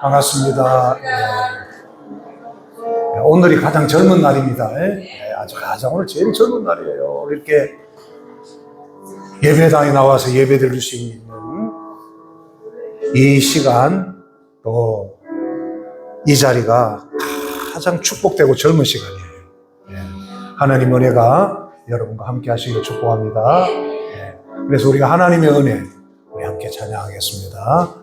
반갑습니다. 오늘이 가장 젊은 날입니다. 아주 가장 오늘 제일 젊은 날이에요. 이렇게 예배당에 나와서 예배 드릴 수 있는 이 시간, 또 이 자리가 가장 축복되고 젊은 시간이에요. 하나님 은혜가 여러분과 함께 하시길 축복합니다. 그래서 우리가 하나님의 은혜, 우리 함께 찬양하겠습니다.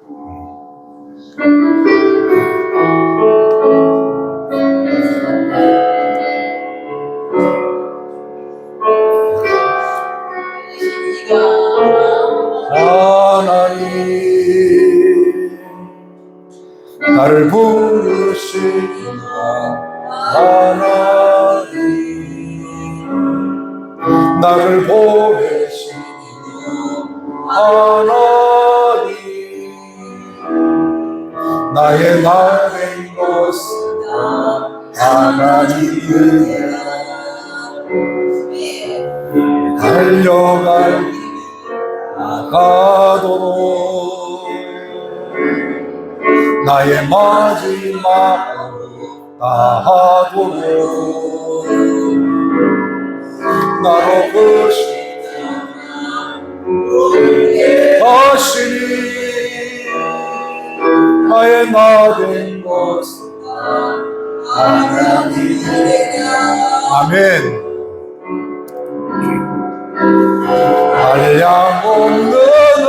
하나님 나를 부르시니까 하나님 나를 보내시니까 하나님 나의 나 된 것은 하나님을 달려갈 나가도록 나의 마지막으로 다하도록 나로 하시니 나의 나 된 것은 하나님이라. 아멘. 한량 없는 은혜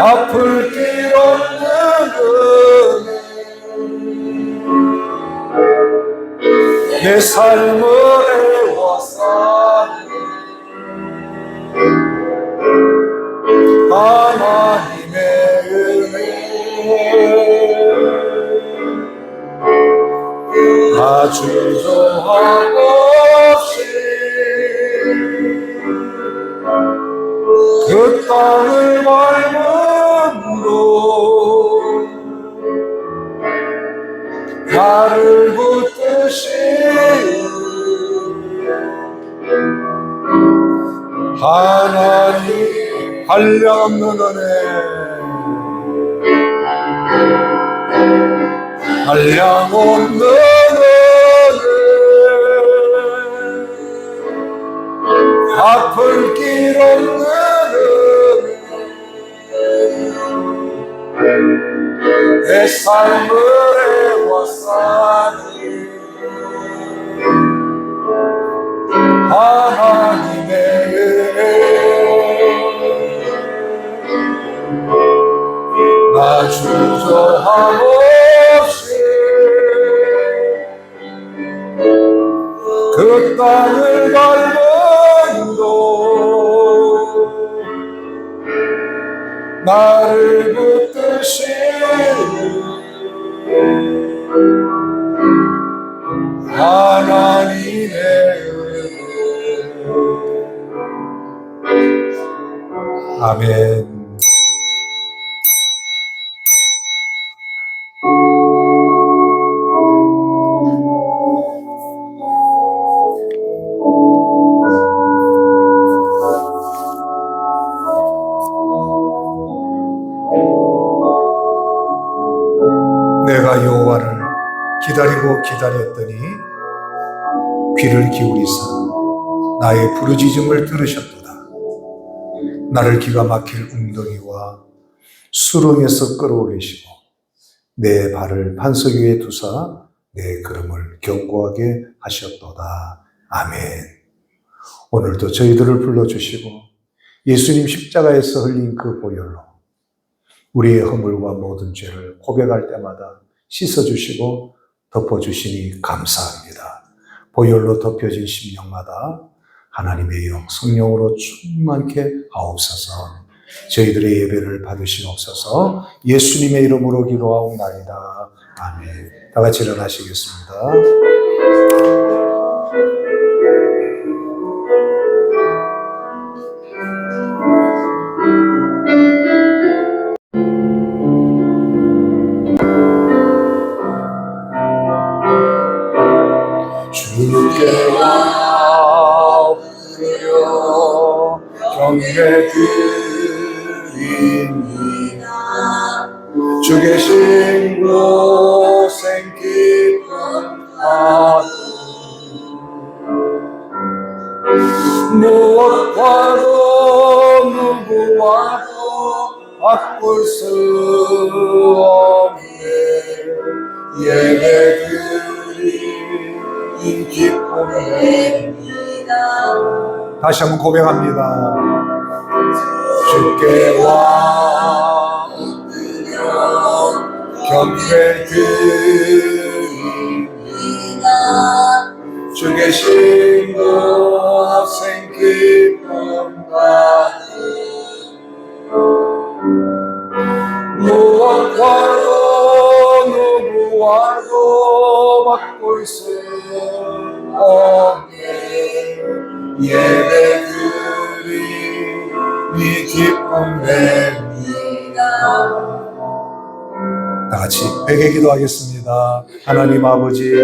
아플 길 없는 은혜 내 삶을 애워싸는 하나님의 은혜 나 주저함 없이 그 땅을 밟음으로 나를 붙드신 하나님 한량없는 은혜 한량없는 아플 길 없는 내 삶을 애워싸니 하나님의 은혜 나 주저함 없이 그 땅을 밟음도 나를 붙드시는 하나님의 은혜. 아멘. 내가 여호와를 기다리고 기다렸더니 귀를 기울이사 나의 부르짖음을 들으셨도다. 나를 기가 막힐 웅덩이와 수렁에서 끌어올리시고 내 발을 반석 위에 두사 내 걸음을 견고하게 하셨도다. 아멘. 오늘도 저희들을 불러주시고 예수님 십자가에서 흘린 그 보혈로 우리의 허물과 모든 죄를 고백할 때마다 씻어주시고 덮어주시니 감사합니다. 보혈로 덮여진 심령마다 하나님의 영, 성령으로 충만케 하옵소서. 저희들의 예배를 받으시옵소서. 예수님의 이름으로 기도하옵나이다. 아멘. 다 같이 일어나시겠습니다. 주께 와우려 경배드리리 주 계신 곳엔 기쁨 가득 무엇과도 누구와도 바꿀 수 없네 예배드린 기쁨입니다. 다시 한번 고백합니다. 주께 와 경배드립니다. 주 계신 곳엔 기쁨 가득 무엇과도 누구와도 바꿀 수 없네 예배드림이 기쁨됩니다. 다같이 회개 기도하겠습니다. 하나님 아버지,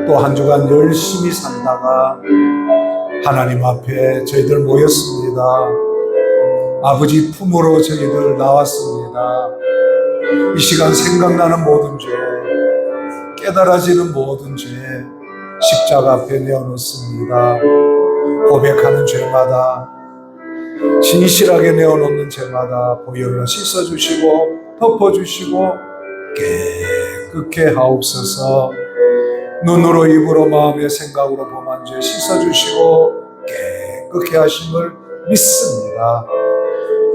또 한 주간 열심히 살다가 하나님 앞에 저희들 모였습니다. 아버지 품으로 저희들 나왔습니다. 이 시간 생각나는 모든 죄, 깨달아지는 모든 죄 십자가 앞에 내어놓습니다. 고백하는 죄마다, 진실하게 내어놓는 죄마다 보혈로 씻어주시고 덮어주시고 깨끗게 하옵소서. 눈으로 입으로 마음의 생각으로 범한 죄 씻어주시고 깨끗게 하심을 믿습니다.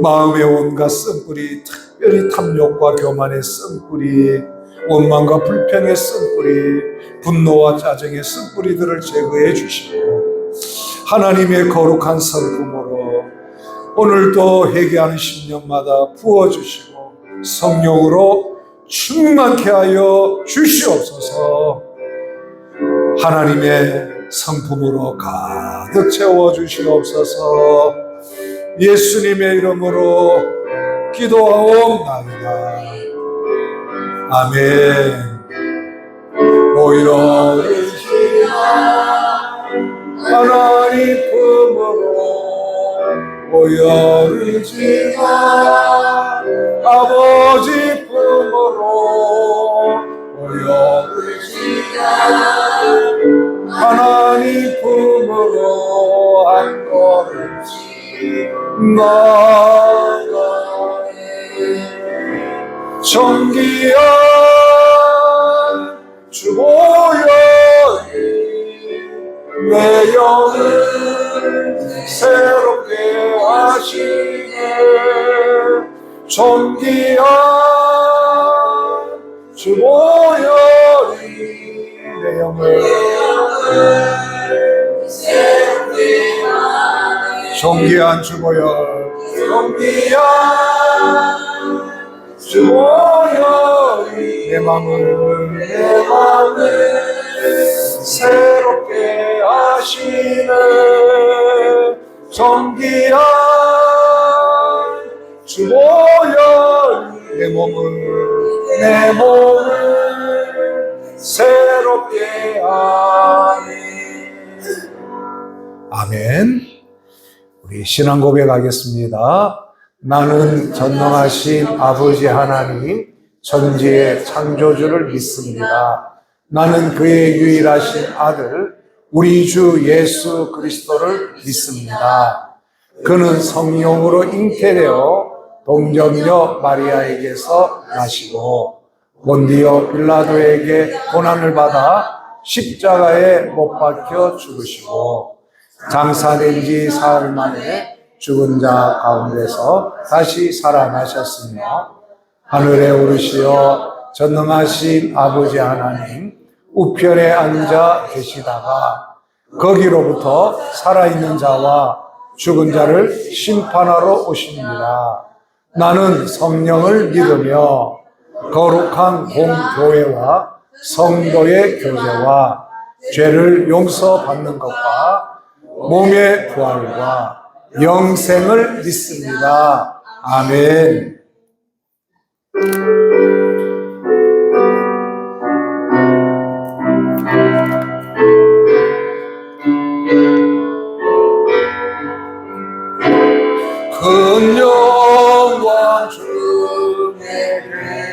마음의 온갖 쓴뿌리, 특별히 탐욕과 교만의 쓴뿌리, 원망과 불평의 쓴뿌리, 분노와 짜증의 쓴뿌리들을 제거해 주시고 하나님의 거룩한 성품으로 오늘도 회개하는 심령마다 부어주시고 성령으로 충만케 하여 주시옵소서. 하나님의 성품으로 가득 채워주시옵소서. 예수님의 이름으로 기도하옵나이다. 아멘. 모여르시나 하나님 품으로 모여르시나 아버지 품으로 모여르시나 하나님 품으로 한 걸음씩 나가네. 존귀한 주 보혈이 내 영을 새롭게 하시네. 존귀한 주 보혈이 내 영을 새롭게 하네. 존귀한 주 보혈, 존귀한 주 보혈이 내 맘을 새롭게 하시네. 존귀한 주 보혈이 내 몸을 새롭게 하네. 아멘. 우리 신앙 고백하겠습니다. 나는 전능하신 아버지 하나님, 천지의 창조주를 믿습니다. 나는 그의 유일하신 아들, 우리 주 예수 그리스도를 믿습니다. 그는 성령으로 잉태되어 동정녀 마리아에게서 나시고 본디오 빌라도에게 고난을 받아 십자가에 못 박혀 죽으시고 장사된 지 사흘 만에 죽은 자 가운데서 다시 살아나셨으며 하늘에 오르시어 전능하신 아버지 하나님 우편에 앉아 계시다가 거기로부터 살아있는 자와 죽은 자를 심판하러 오십니다. 나는 성령을 믿으며 거룩한 공교회와 성도의 교제와 죄를 용서받는 것과 몸의 부활과 영생을 믿습니다. 아멘. 큰 영광 주에게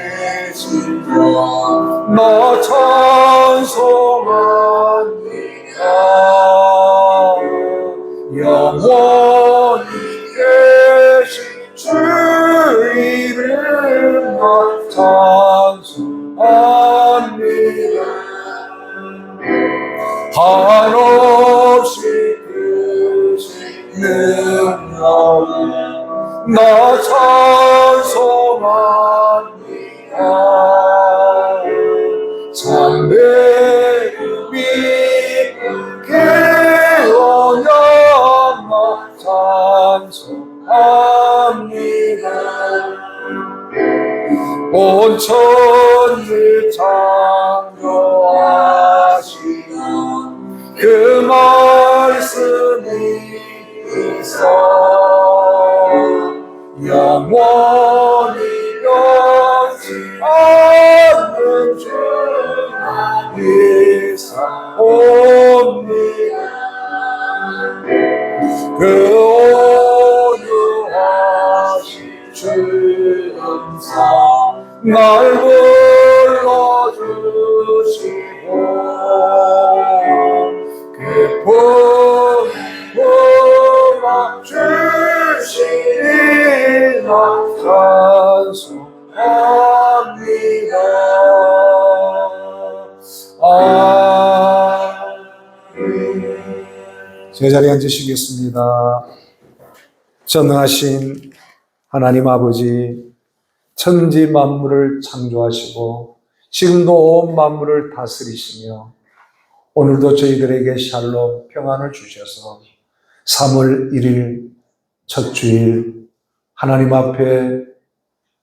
나 찬송합니다. 참배를 깨어나 나 찬송합니다. 온 천지 창조하시고 그 말씀이 있어 영원히 변치 않는 주님이 사옵니다. 그 온유하신 주음성 날 불러주시고 깊은 음악 주시니 나 찬송합니다. 아멘. 제자리에 앉으시겠습니다. 전능하신 하나님 아버지, 천지 만물을 창조하시고 지금도 온 만물을 다스리시며 오늘도 저희들에게 샬롬 평안을 주셔서 3월 1일 첫 주일 하나님 앞에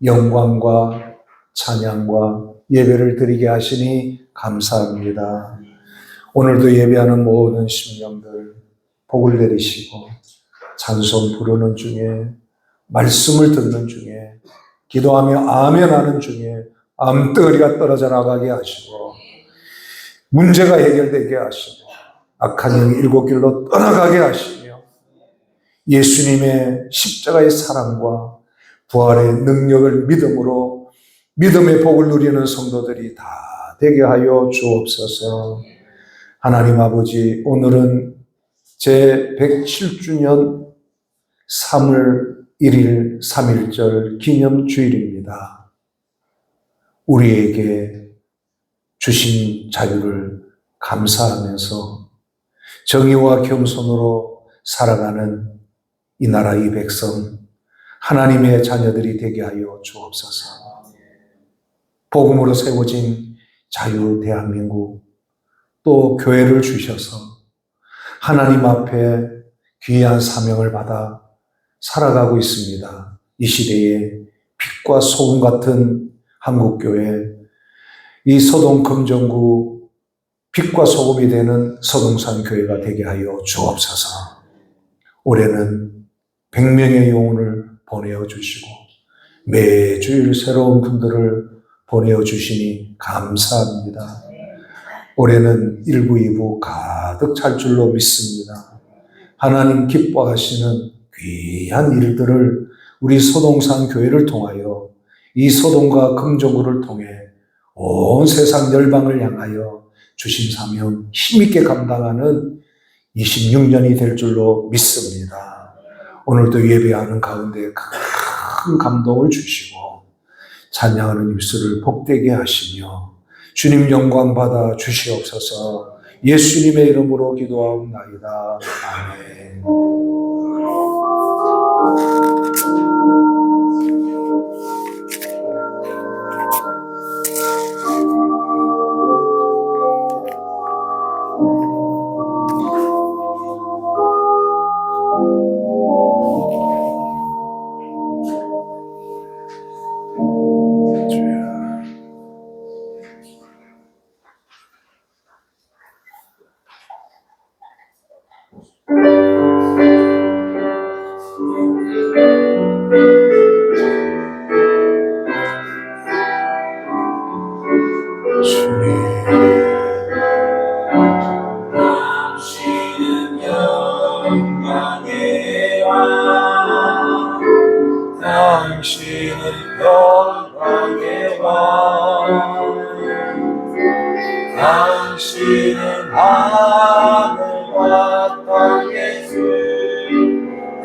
영광과 찬양과 예배를 드리게 하시니 감사합니다. 오늘도 예배하는 모든 심령들 복을 내리시고 찬송 부르는 중에 말씀을 듣는 중에 기도하며 아멘하는 중에 암덩어리가 떨어져 나가게 하시고 문제가 해결되게 하시고 악한 영이 일곱 길로 떠나가게 하시며 예수님의 십자가의 사랑과 부활의 능력을 믿음으로 믿음의 복을 누리는 성도들이 다 되게 하여 주옵소서. 하나님 아버지, 오늘은 제 107주년 3월 1일 3.1절 기념주일입니다. 우리에게 주신 자유를 감사하면서 정의와 겸손으로 살아가는 이 나라 이 백성 하나님의 자녀들이 되게 하여 주옵소서. 복음으로 세워진 자유 대한민국 또 교회를 주셔서 하나님 앞에 귀한 사명을 받아 살아가고 있습니다. 이 시대에 빛과 소금 같은 한국교회, 이 서동 금정구 빛과 소금이 되는 서동산 교회가 되게 하여 주옵소서. 올해는 100명의 영혼을 보내어 주시고 매주일 새로운 분들을 보내어 주시니 감사합니다. 올해는 1부, 2부 가득 찰 줄로 믿습니다. 하나님 기뻐하시는 귀한 일들을 우리 서동산 교회를 통하여 이 서동과 금정구를 통해 온 세상 열방을 향하여 주신 사명 힘있게 감당하는 26년이 될 줄로 믿습니다. 오늘도 예배하는 가운데 큰 감동을 주시고 찬양하는 입술을 복되게 하시며 주님 영광 받아 주시옵소서. 예수님의 이름으로 기도하옵나이다. 아멘. 당신은 영광의 왕, 당신은 영광의 왕, 당신은 하늘과 땅의 주,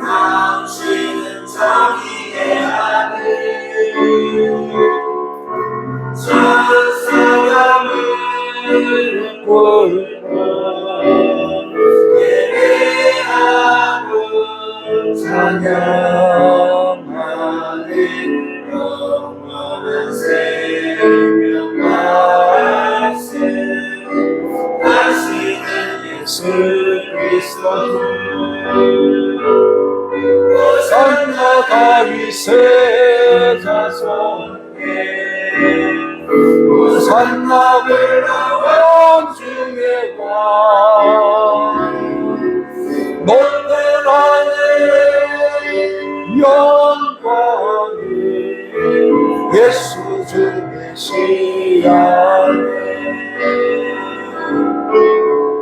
당신은 자기의 아들, 찬송함을 부르고 예배하고 찬양하리. 새 자손께 산나물 왕중의 왕 높은 하늘 영광이 예수 주 메시아네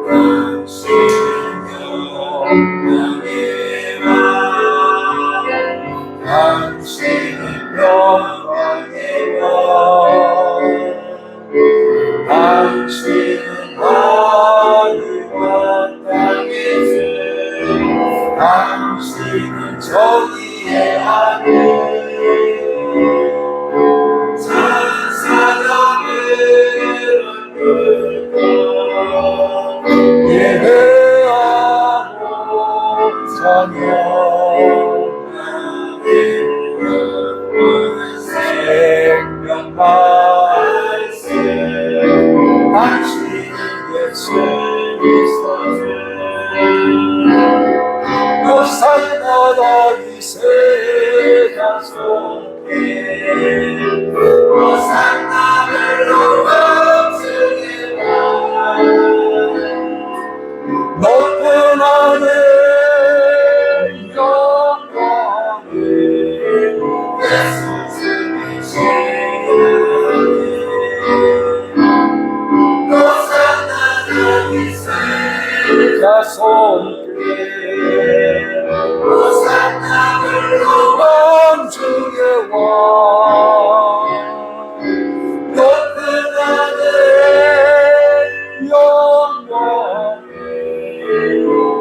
당신은 영광의 왕 당신은 하늘과 땅의 주 당신은 정의의 하늘 찬사자들은 예배하고 찬양하네 생명 말씀 당신은 예수 그리스도주 그 산마다 이세 자손께 호산나를 높은 높은 하늘 영광에 예수 주님이시네 호산나를 이세 자손께 호산나를 왕중의 왕 높은 하늘 영광에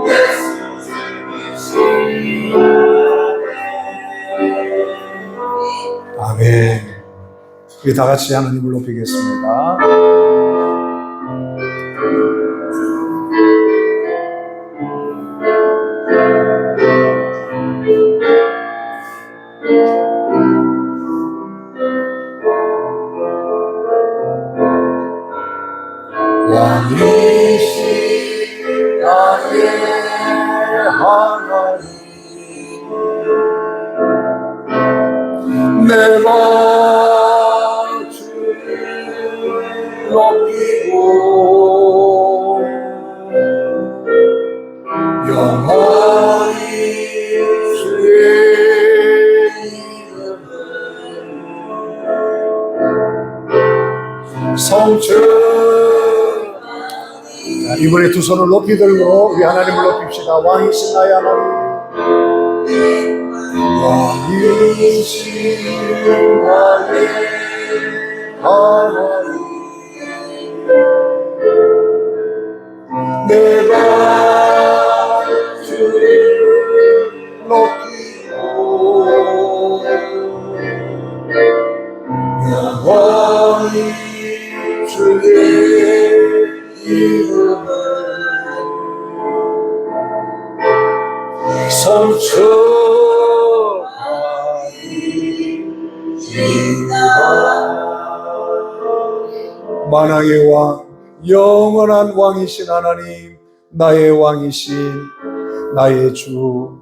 예수 주님이시네 아멘. 우리 다 같이 하나님을 높이겠습니다. 왕이신 나의 하나님 내가 주를 높이고 영원히 주의 이름을 성취 이번에 두 손을 높이 들고 우리 하나님을 높입시다. 왕이신 나의 하나님 왕이신 나의 하나님 내가 주를 높이고 영원히 주의 이름을 성취하리이다. 만왕의 왕 영원한 왕이신 하나님 나의 왕이신 나의 주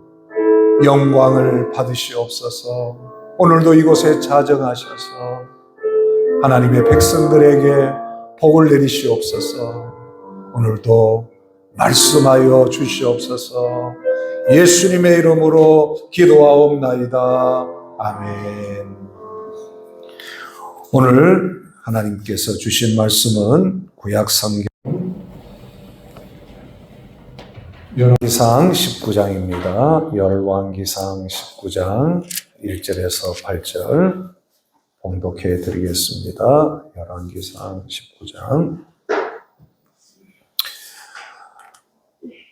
영광을 받으시옵소서. 오늘도 이곳에 자정하셔서 하나님의 백성들에게 복을 내리시옵소서. 오늘도 말씀하여 주시옵소서. 예수님의 이름으로 기도하옵나이다. 아멘. 오늘 하나님께서 주신 말씀은 구약성경 열왕기상 19장입니다. 열왕기상 19장 1절에서 8절 봉독해 드리겠습니다. 열왕기상 19장.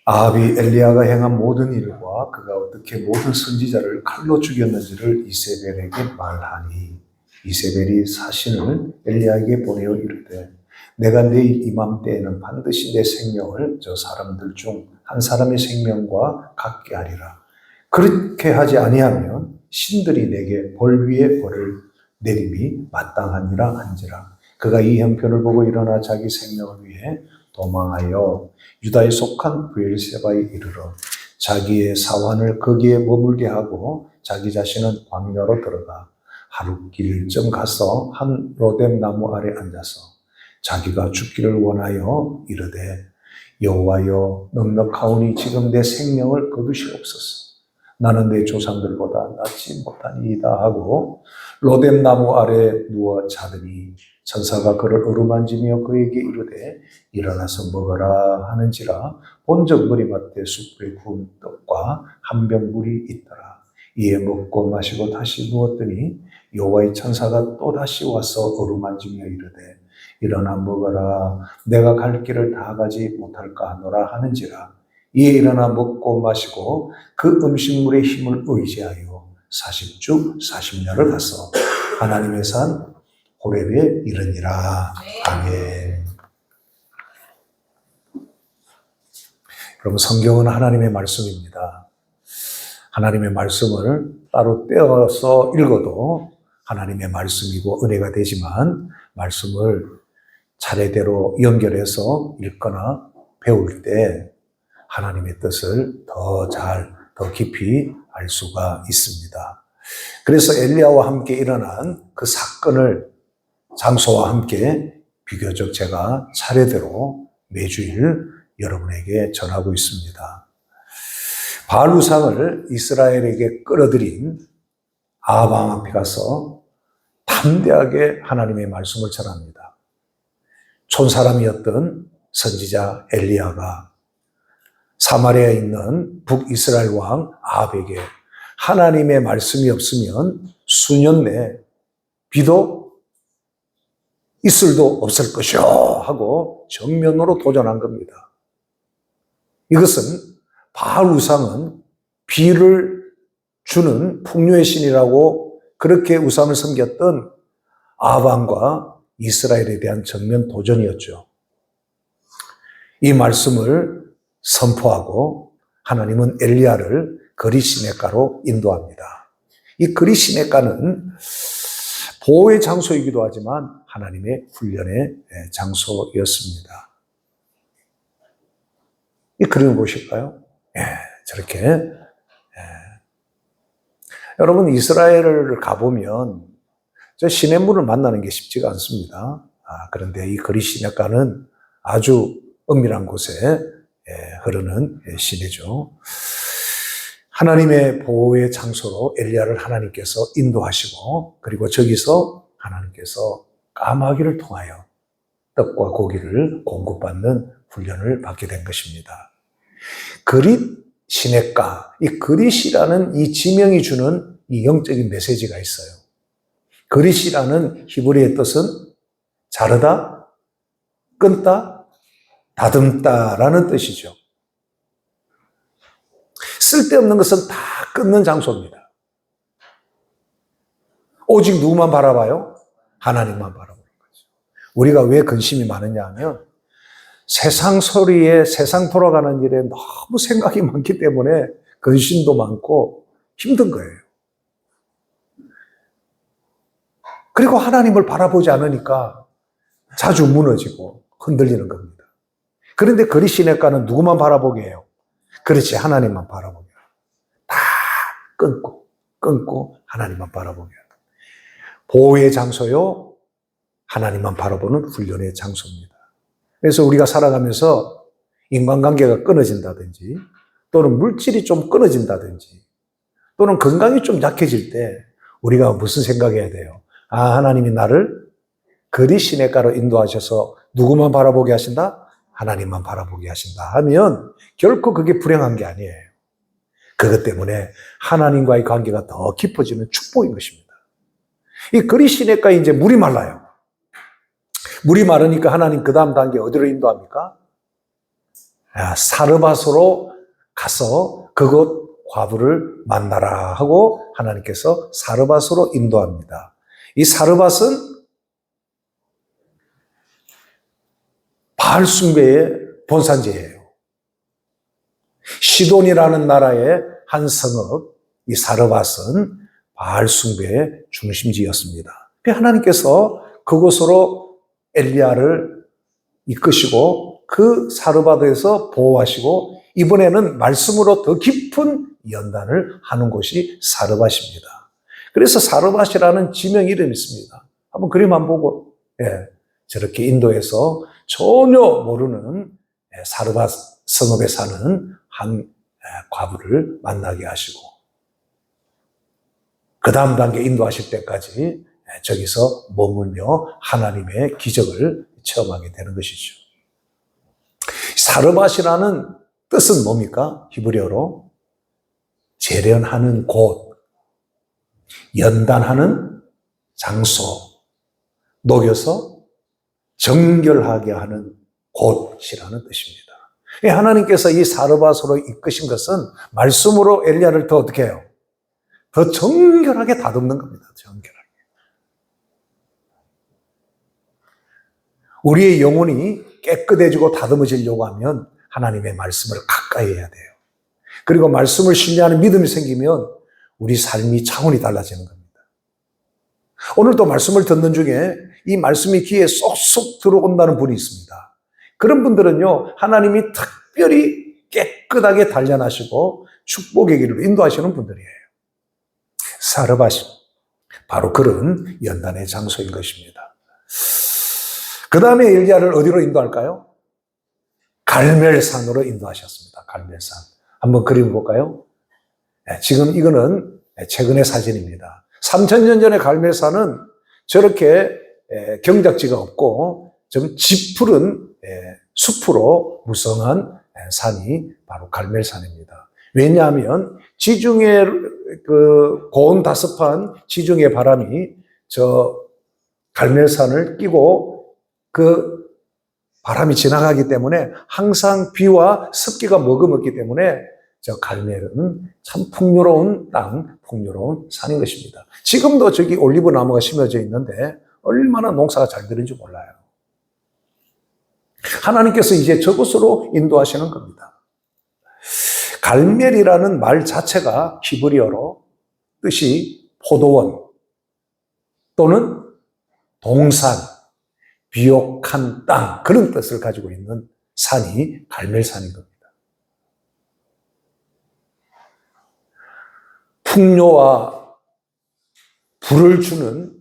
아합이 엘리야가 행한 모든 일과 그가 어떻게 모든 선지자를 칼로 죽였는지를 이세벨에게 말하니 이세벨이 사신을 엘리야에게 보내어 이르되 내가 내일 이맘때에는 반드시 내 생명을 저 사람들 중 한 사람의 생명과 같게 하리라. 그렇게 하지 아니하면 신들이 내게 벌 위에 벌을 내림이 마땅하니라 한지라. 그가 이 형편을 보고 일어나 자기 생명을 위해 도망하여 유다에 속한 브엘세바에 이르러 자기의 사환을 거기에 머물게 하고 자기 자신은 광야로 들어가 하룻길쯤 가서 한 로뎀 나무 아래 앉아서 자기가 죽기를 원하여 이르되 여호와여 넉넉하오니 지금 내 생명을 거두시옵소서. 나는 내 조상들보다 낫지 못하니이다 하고 로뎀 나무 아래 누워 자더니 천사가 그를 어루만지며 그에게 이르되 일어나서 먹어라 하는지라 본적 머리맡에 숯불에 구운 떡과 한 병 물이 있더라. 이에 먹고 마시고 다시 누웠더니 여호와의 천사가 또다시 와서 어루만지며 이르되 일어나 먹어라 내가 갈 길을 다 가지 못할까 하노라 하는지라. 이에 일어나 먹고 마시고 그 음식물의 힘을 의지하여 40주 40년을 가서 하나님의 산 호렙에 이르니라. 아멘. 여러분, 성경은 하나님의 말씀입니다. 하나님의 말씀을 따로 떼어서 읽어도 하나님의 말씀이고 은혜가 되지만 말씀을 차례대로 연결해서 읽거나 배울 때 하나님의 뜻을 더 깊이 알 수가 있습니다. 그래서 엘리야와 함께 일어난 그 사건을 장소와 함께 비교적 제가 차례대로 매주일 여러분에게 전하고 있습니다. 바알 우상을 이스라엘에게 끌어들인 아방 앞에 가서 담대하게 하나님의 말씀을 전합니다. 촌사람이었던 선지자 엘리야가 사마리아에 있는 북이스라엘 왕 아합에게 하나님의 말씀이 없으면 수년 내 비도 이슬도 없을 것이요 하고 정면으로 도전한 겁니다. 이것은 바알 우상은 비를 주는 풍요의 신이라고 그렇게 우상을 섬겼던 아합 왕과 이스라엘에 대한 정면 도전이었죠. 이 말씀을 선포하고 하나님은 엘리야를 거리 시내가로 인도합니다. 이 거리 시내가는 보호의 장소이기도 하지만 하나님의 훈련의 장소였습니다. 이 그림을 보실까요? 저렇게. 여러분, 이스라엘을 가보면 저 시냇물을 만나는 게 쉽지가 않습니다. 그런데 이 거리 시내가는 아주 은밀한 곳에 흐르는 시내죠. 하나님의 보호의 장소로 엘리야를 하나님께서 인도하시고 그리고 저기서 하나님께서 까마귀를 통하여 떡과 고기를 공급받는 훈련을 받게 된 것입니다. 그릿 시냇가, 이 그릿이라는 이 지명이 주는 이 영적인 메시지가 있어요. 그릿이라는 히브리의 뜻은 자르다, 끊다, 다듬다라는 뜻이죠. 쓸데없는 것은 다 끊는 장소입니다. 오직 누구만 바라봐요? 하나님만 바라보는 거죠. 우리가 왜 근심이 많으냐 하면 세상 소리에 세상 돌아가는 일에 너무 생각이 많기 때문에 근심도 많고 힘든 거예요. 그리고 하나님을 바라보지 않으니까 자주 무너지고 흔들리는 겁니다. 그런데 거리 시냇가는 누구만 바라보게 해요? 그렇지, 하나님만 바라보게 해요. 다 끊고 하나님만 바라보게 해요. 보호의 장소요, 하나님만 바라보는 훈련의 장소입니다. 그래서 우리가 살아가면서 인간관계가 끊어진다든지 또는 물질이 좀 끊어진다든지 또는 건강이 좀 약해질 때 우리가 무슨 생각해야 돼요? 하나님이 나를 거리 시냇가로 인도하셔서 누구만 바라보게 하신다? 하나님만 바라보게 하신다 하면 결코 그게 불행한 게 아니에요. 그것 때문에 하나님과의 관계가 더 깊어지는 축복인 것입니다. 이 거리 시냇가에 이제 물이 말라요. 물이 마르니까 하나님 그 다음 단계 어디로 인도합니까? 사르밧으로 가서 그곳 과부를 만나라 하고 하나님께서 사르밧으로 인도합니다. 이 사르밧은 바알 숭배의 본산지예요. 시돈이라는 나라의 한 성읍, 이 사르밧은 바알 숭배의 중심지였습니다. 하나님께서 그곳으로 엘리야를 이끄시고 그 사르밧에서 보호하시고 이번에는 말씀으로 더 깊은 연단을 하는 곳이 사르밧입니다. 그래서 사르밧이라는 지명 이름이 있습니다. 한번 그림 한번 보고, 저렇게 인도에서 전혀 모르는 사르밧 성읍에 사는 한 과부를 만나게 하시고, 그 다음 단계 인도하실 때까지 저기서 머물며 하나님의 기적을 체험하게 되는 것이죠. 사르밧이라는 뜻은 뭡니까? 히브리어로 재련하는 곳, 연단하는 장소, 녹여서 정결하게 하는 곳이라는 뜻입니다. 하나님께서 이 사르밧으로 이끄신 것은 말씀으로 엘리야를 더 어떻게 해요? 더 정결하게 다듬는 겁니다. 정결하게. 우리의 영혼이 깨끗해지고 다듬어지려고 하면 하나님의 말씀을 가까이 해야 돼요. 그리고 말씀을 신뢰하는 믿음이 생기면 우리 삶이 차원이 달라지는 겁니다. 오늘도 말씀을 듣는 중에 이 말씀이 귀에 쏙쏙 들어온다는 분이 있습니다. 그런 분들은요, 하나님이 특별히 깨끗하게 단련하시고 축복의 길로 인도하시는 분들이에요. 사르밧이 바로 그런 연단의 장소인 것입니다. 그 다음에 엘리야를 어디로 인도할까요? 갈멜산으로 인도하셨습니다. 갈멜산. 한번 그림 볼까요? 지금 이거는 최근의 사진입니다. 3000년 전의 갈멜산은 저렇게 경작지가 없고 좀 짙푸른 숲으로 무성한 산이 바로 갈멜산입니다. 왜냐하면 지중해 그 고온다습한 지중해 바람이 저 갈멜산을 끼고 그 바람이 지나가기 때문에 항상 비와 습기가 머금었기 때문에 저 갈멜은 참 풍요로운 땅, 풍요로운 산인 것입니다. 지금도 저기 올리브 나무가 심어져 있는데 얼마나 농사가 잘 되는지 몰라요. 하나님께서 이제 저곳으로 인도하시는 겁니다. 갈멜이라는 말 자체가 히브리어로 뜻이 포도원 또는 동산, 비옥한 땅, 그런 뜻을 가지고 있는 산이 갈멜산인 겁니다. 풍요와 불을 주는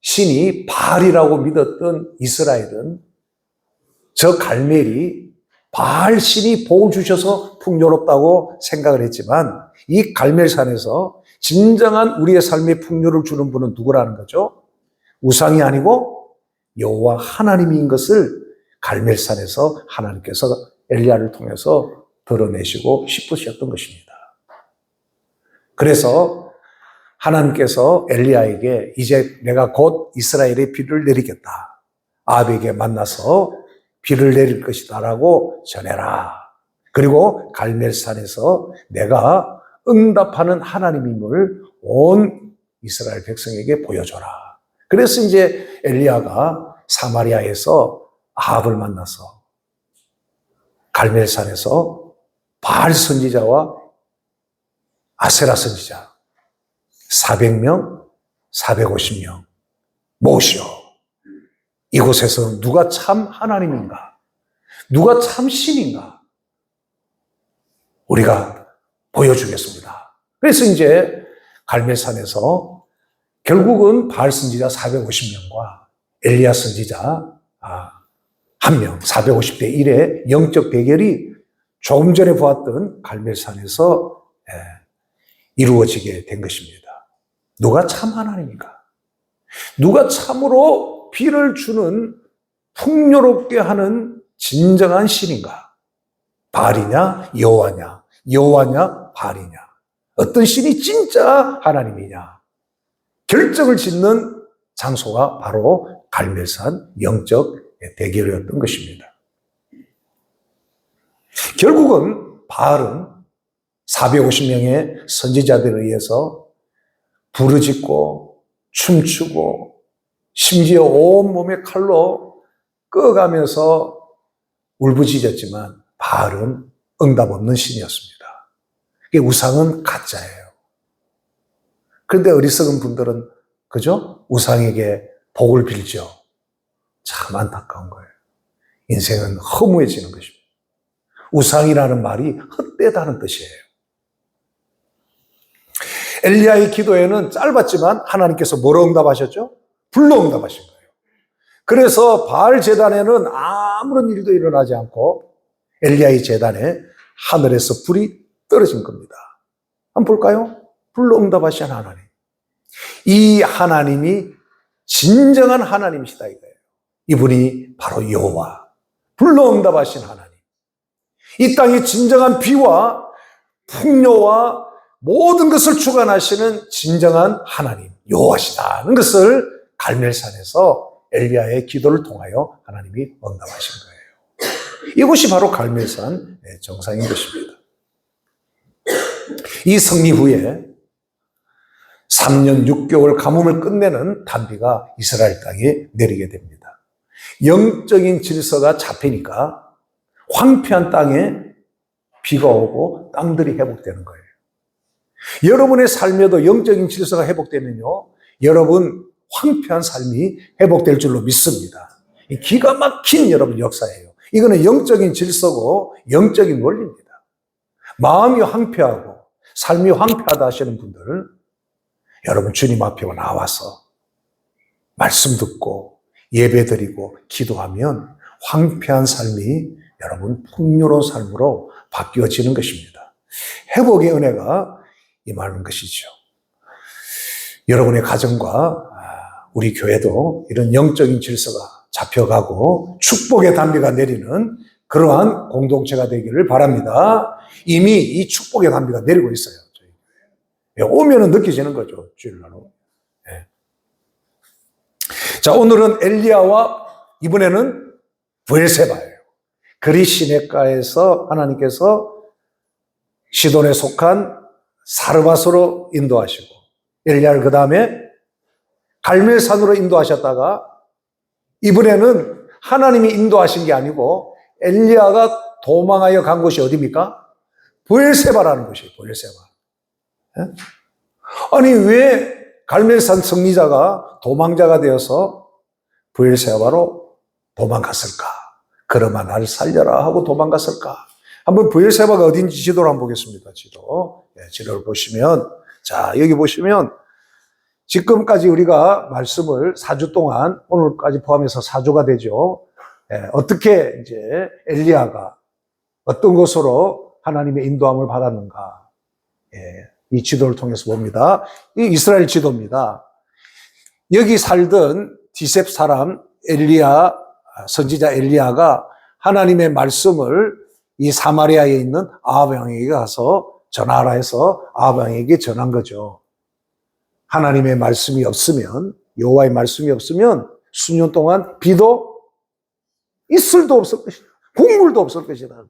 신이 바알이라고 믿었던 이스라엘은 저 갈멜이 바알 신이 복을 주셔서 풍요롭다고 생각을 했지만 이 갈멜산에서 진정한 우리의 삶의 풍요를 주는 분은 누구라는 거죠? 우상이 아니고 여호와 하나님인 것을 갈멜산에서 하나님께서 엘리야를 통해서 드러내시고 싶으셨던 것입니다. 그래서 하나님께서 엘리야에게 이제 내가 곧 이스라엘에 비를 내리겠다. 아합에게 만나서 비를 내릴 것이다 라고 전해라. 그리고 갈멜산에서 내가 응답하는 하나님임을 온 이스라엘 백성에게 보여줘라. 그래서 이제 엘리야가 사마리아에서 아합을 만나서 갈멜산에서 바알 선지자와 아세라 선지자 400명, 450명 모시오. 이곳에서 누가 참 하나님인가? 누가 참 신인가? 우리가 보여주겠습니다. 그래서 이제 갈멜산에서 결국은 바알 선지자 450명과 엘리야 선지자 1명, 450대 1의 영적 대결이 조금 전에 보았던 갈멜산에서 이루어지게 된 것입니다. 누가 참 하나님인가? 누가 참으로 비를 주는 풍요롭게 하는 진정한 신인가? 바알이냐 여호와냐? 여호와냐 바알이냐? 어떤 신이 진짜 하나님이냐? 결정을 짓는 장소가 바로 갈멜산 영적 대결이었던 것입니다. 결국은 바알은 450명의 선지자들에 의해서 부르짖고 춤추고 심지어 온몸에 칼로 끄어가면서 울부짖었지만 바알은 응답 없는 신이었습니다. 우상은 가짜예요. 그런데 어리석은 분들은 그죠? 우상에게 복을 빌죠. 참 안타까운 거예요. 인생은 허무해지는 것입니다. 우상이라는 말이 헛되다는 뜻이에요. 엘리야의 기도에는 짧았지만 하나님께서 뭐로 응답하셨죠? 불로 응답하신 거예요. 그래서 바알 제단에는 아무런 일도 일어나지 않고 엘리야의 제단에 하늘에서 불이 떨어진 겁니다. 한번 볼까요? 불로 응답하신 하나님. 이 하나님이 진정한 하나님이시다 이거예요. 이분이 바로 여호와, 불로 응답하신 하나님. 이 땅의 진정한 비와 풍요와 모든 것을 주관하시는 진정한 하나님, 여호와시다는 것을 갈멜산에서 엘리야의 기도를 통하여 하나님이 응답하신 거예요. 이곳이 바로 갈멜산 정상인 것입니다. 이 승리 후에 3년 6개월 가뭄을 끝내는 단비가 이스라엘 땅에 내리게 됩니다. 영적인 질서가 잡히니까 황폐한 땅에 비가 오고 땅들이 회복되는 거예요. 여러분의 삶에도 영적인 질서가 회복되면요, 여러분 황폐한 삶이 회복될 줄로 믿습니다. 기가 막힌 여러분 역사예요. 이거는 영적인 질서고 영적인 원리입니다. 마음이 황폐하고 삶이 황폐하다 하시는 분들, 여러분 주님 앞에 나와서 말씀 듣고 예배드리고 기도하면 황폐한 삶이 여러분 풍요로운 삶으로 바뀌어지는 것입니다. 회복의 은혜가 임하는 것이죠. 여러분의 가정과 우리 교회도 이런 영적인 질서가 잡혀가고 축복의 단비가 내리는 그러한 공동체가 되기를 바랍니다. 이미 이 축복의 단비가 내리고 있어요. 오면은 느껴지는 거죠. 주일날로. 네. 자, 오늘은 엘리야와 이번에는 브엘세바예요. 그리 시냇가에서 하나님께서 시돈에 속한 사르밧으로 인도하시고 엘리야를 그 다음에 갈멜산으로 인도하셨다가 이번에는 하나님이 인도하신 게 아니고 엘리야가 도망하여 간 곳이 어디입니까? 브엘세바라는 곳이에요. 브엘세바. 아니 왜 갈멜산 승리자가 도망자가 되어서 브엘세바로 도망갔을까? 그러마 나를 살려라 하고 도망갔을까? 한번 브엘세바가 어딘지 지도를 한번 보겠습니다. 지도를 보시면, 자 여기 보시면 지금까지 우리가 말씀을 4주 동안, 오늘까지 포함해서 4주가 되죠. 어떻게 이제 엘리야가 어떤 곳으로 하나님의 인도함을 받았는가? 이 지도를 통해서 봅니다. 이 이스라엘 지도입니다. 여기 살던 디셉 사람 엘리야, 선지자 엘리야가 하나님의 말씀을 이 사마리아에 있는 아합 왕에게 가서 전하라 해서 아합 왕에게 전한 거죠. 하나님의 말씀이 없으면, 여호와의 말씀이 없으면 수년 동안 비도 이슬도 없을 것이다. 국물도 없을 것이다.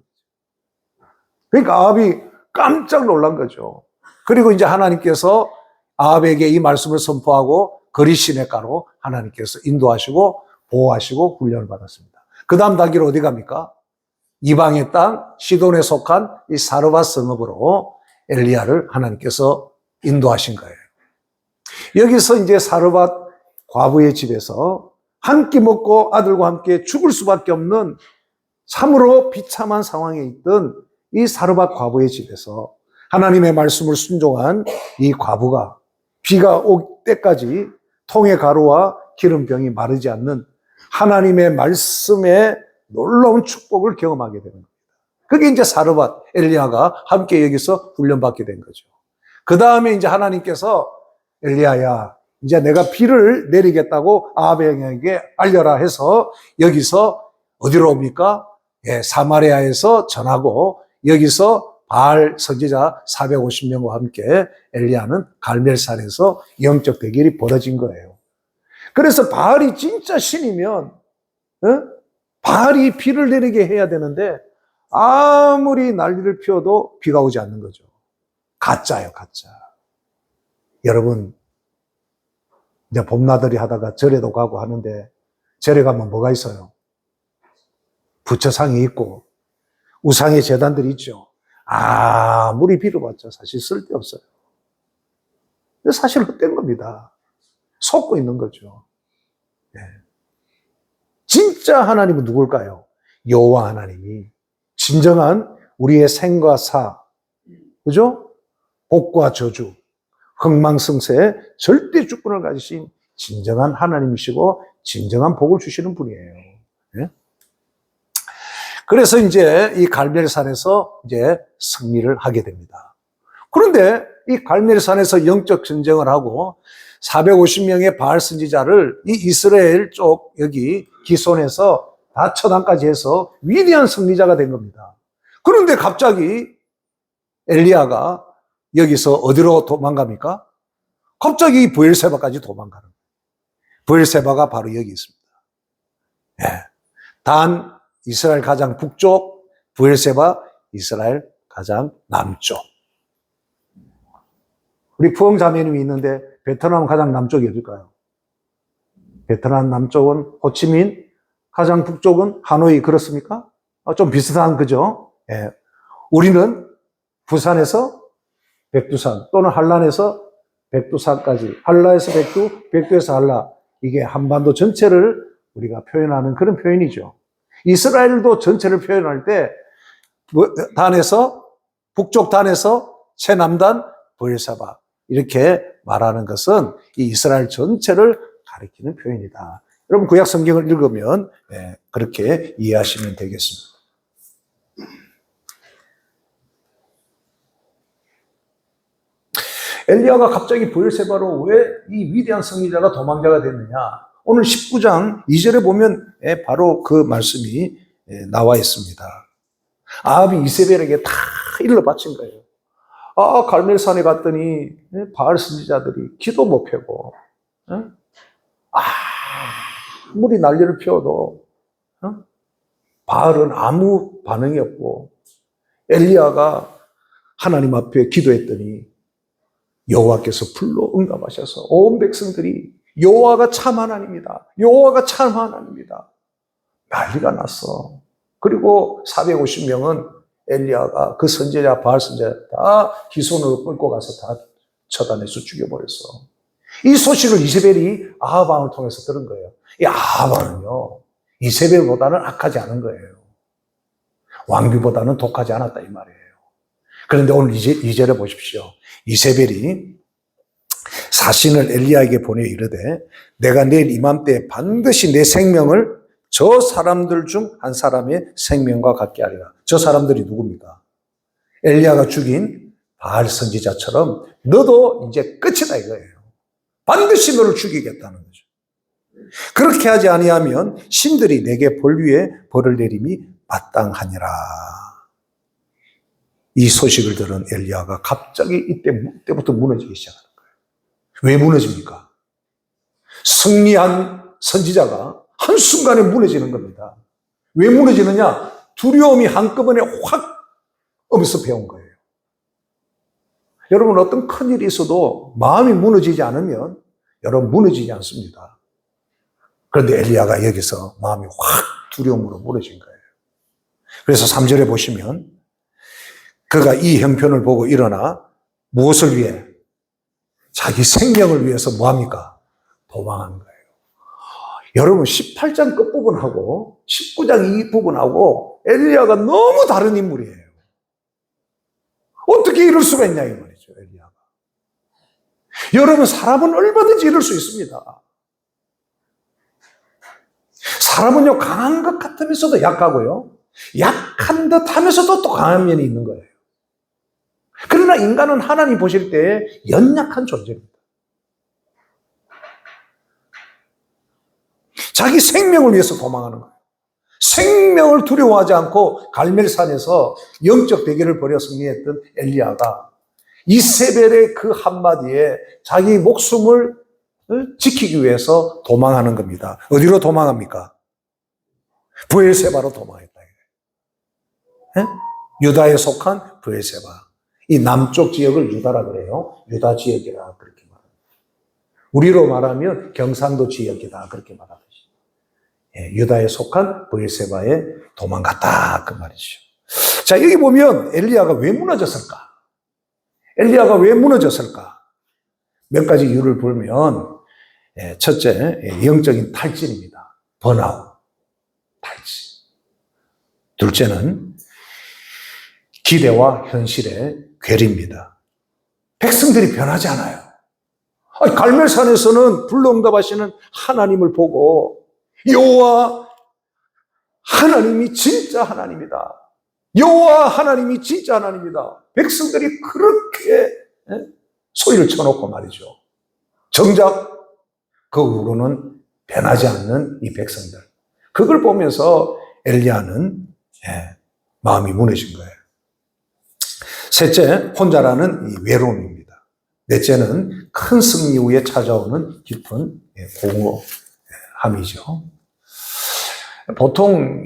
그러니까 아합이 깜짝 놀란 거죠. 그리고 이제 하나님께서 아합에게 이 말씀을 선포하고 그리 시냇가로 하나님께서 인도하시고 보호하시고 훈련을 받았습니다. 그 다음 단계로 어디 갑니까? 이방의 땅 시돈에 속한 이 사르밧 성읍으로 엘리야를 하나님께서 인도하신 거예요. 여기서 이제 사르밧 과부의 집에서 한 끼 먹고 아들과 함께 죽을 수밖에 없는 참으로 비참한 상황에 있던 이 사르밧 과부의 집에서 하나님의 말씀을 순종한 이 과부가 비가 올 때까지 통의 가루와 기름병이 마르지 않는 하나님의 말씀의 놀라운 축복을 경험하게 되는 겁니다. 그게 이제 사르밧 엘리야가 함께 여기서 훈련받게 된 거죠. 그 다음에 이제 하나님께서 엘리야야, 이제 내가 비를 내리겠다고 아합에게 알려라 해서 여기서 어디로 옵니까? 사마리아에서 전하고 여기서 바알 선지자 450명과 함께 엘리야는 갈멜산에서 영적 대결이 벌어진 거예요. 그래서 바알이 진짜 신이면 바알이 비를 내리게 해야 되는데 아무리 난리를 피워도 비가 오지 않는 거죠. 가짜예요, 가짜. 여러분, 이제 봄나들이 하다가 절에도 가고 하는데 절에 가면 뭐가 있어요? 부처상이 있고 우상의 제단들이 있죠. 아무리 빌어봤자 사실 쓸데없어요. 근데 사실 헛된 겁니다. 속고 있는 거죠. 진짜 하나님은 누굴까요? 여호와 하나님이 진정한 우리의 생과 사, 그죠? 복과 저주, 흥망성쇠의 절대 주권을 가지신 진정한 하나님이시고 진정한 복을 주시는 분이에요. 예? 그래서 이제 이 갈멜산에서 이제 승리를 하게 됩니다. 그런데 이 갈멜산에서 영적 전쟁을 하고 450명의 바알 선지자를 이 이스라엘 쪽 여기 기손에서 다 처단까지 해서 위대한 승리자가 된 겁니다. 그런데 갑자기 엘리야가 여기서 어디로 도망갑니까? 갑자기 브엘세바까지 도망가는 거예요. 브엘세바가 바로 여기 있습니다. 예. 단 이스라엘 가장 북쪽, 브엘세바 이스라엘 가장 남쪽. 우리 푸엉 자매님이 있는데 베트남 가장 남쪽이 어딜까요? 베트남 남쪽은 호치민, 가장 북쪽은 하노이, 그렇습니까? 좀 비슷한, 그죠? 예. 우리는 부산에서 백두산 또는 한란에서 백두산까지, 한라에서 백두, 백두에서 한라, 이게 한반도 전체를 우리가 표현하는 그런 표현이죠. 이스라엘도 전체를 표현할 때 단에서 북쪽 단에서 최남단 브엘세바 이렇게 말하는 것은 이 이스라엘 전체를 가리키는 표현이다. 여러분 구약 성경을 읽으면 그렇게 이해하시면 되겠습니다. 엘리야가 갑자기 브엘세바로 왜 이 위대한 승리자가 도망자가 됐느냐? 오늘 19장 2절에 보면 바로 그 말씀이 나와 있습니다. 아합이 이세벨에게 다 일러 바친 거예요. 아, 갈멜산에 갔더니 바알 선지자들이 기도 못 펴고, 아무리 난리를 피워도 바알은 아무 반응이 없고, 엘리야가 하나님 앞에 기도했더니 여호와께서 불로 응답하셔서 온 백성들이 여호와가 참 하나님이다, 여호와가 참 하나님이다 난리가 났어. 그리고 450명은 엘리야가 그 선지자 바알 선지자 다 기손으로 끌고 가서 다 처단해서 죽여버렸어. 이 소식을 이세벨이 아합 왕을 통해서 들은 거예요. 이 아합 왕은요 이세벨보다는 악하지 않은 거예요. 왕비보다는 독하지 않았다 이 말이에요. 그런데 오늘 2절에 보십시오. 이세벨이 사신을 엘리야에게 보내 이르되 내가 내일 이맘때 반드시 내 생명을 저 사람들 중 한 사람의 생명과 같게 하리라. 저 사람들이 누굽니까? 엘리야가 죽인 바알 선지자처럼 너도 이제 끝이다 이거예요. 반드시 너를 죽이겠다는 거죠. 그렇게 하지 아니하면 신들이 내게 벌 위에 벌을 내림이 마땅하니라. 이 소식을 들은 엘리야가 갑자기 이때부터 무너지기 시작하는 거예요. 왜 무너집니까? 승리한 선지자가 한순간에 무너지는 겁니다. 왜 무너지느냐? 두려움이 한꺼번에 확 엄습해온 거예요. 여러분 어떤 큰일이 있어도 마음이 무너지지 않으면 여러분 무너지지 않습니다. 그런데 엘리야가 여기서 마음이 확 두려움으로 무너진 거예요. 그래서 3절에 보시면 그가 이 형편을 보고 일어나 무엇을 위해? 자기 생명을 위해서 뭐합니까? 도망하는 거예요. 여러분 18장 끝부분하고 19장 이 부분하고 엘리야가 너무 다른 인물이에요. 어떻게 이럴 수가 있냐 이 말이죠. 엘리야가. 여러분 사람은 얼마든지 이럴 수 있습니다. 사람은요 강한 것 같으면서도 약하고요. 약한 듯 하면서도 또 강한 면이 있는 거예요. 그러나 인간은 하나님 보실 때 연약한 존재입니다. 자기 생명을 위해서 도망하는 거예요. 생명을 두려워하지 않고 갈멜산에서 영적 대결을 벌여 승리했던 엘리야가 이세벨의 그 한마디에 자기 목숨을 지키기 위해서 도망하는 겁니다. 어디로 도망합니까? 브엘세바로 도망했다. 유다에 속한 브엘세바. 이 남쪽 지역을 유다라 그래요. 유다 지역이라 그렇게 말합니다. 우리로 말하면 경상도 지역이다 그렇게 말하듯이. 유다에 속한 브엘세바에 도망갔다 그 말이죠. 자 여기 보면 엘리야가 왜 무너졌을까? 엘리야가 왜 무너졌을까? 몇 가지 이유를 보면 첫째 영적인 탈진입니다. 번아웃, 탈진. 둘째는 기대와 현실의 괴리입니다. 백성들이 변하지 않아요. 갈멜산에서는 불로응답하시는 하나님을 보고 여호와 하나님이 진짜 하나님이다. 여호와 하나님이 진짜 하나님이다. 백성들이 그렇게 소리를 쳐놓고 말이죠. 정작 그 후로는 변하지 않는 이 백성들. 그걸 보면서 엘리야는 마음이 무너진 거예요. 셋째, 혼자라는 이 외로움입니다. 넷째는 큰 승리 후에 찾아오는 깊은 공허함이죠. 보통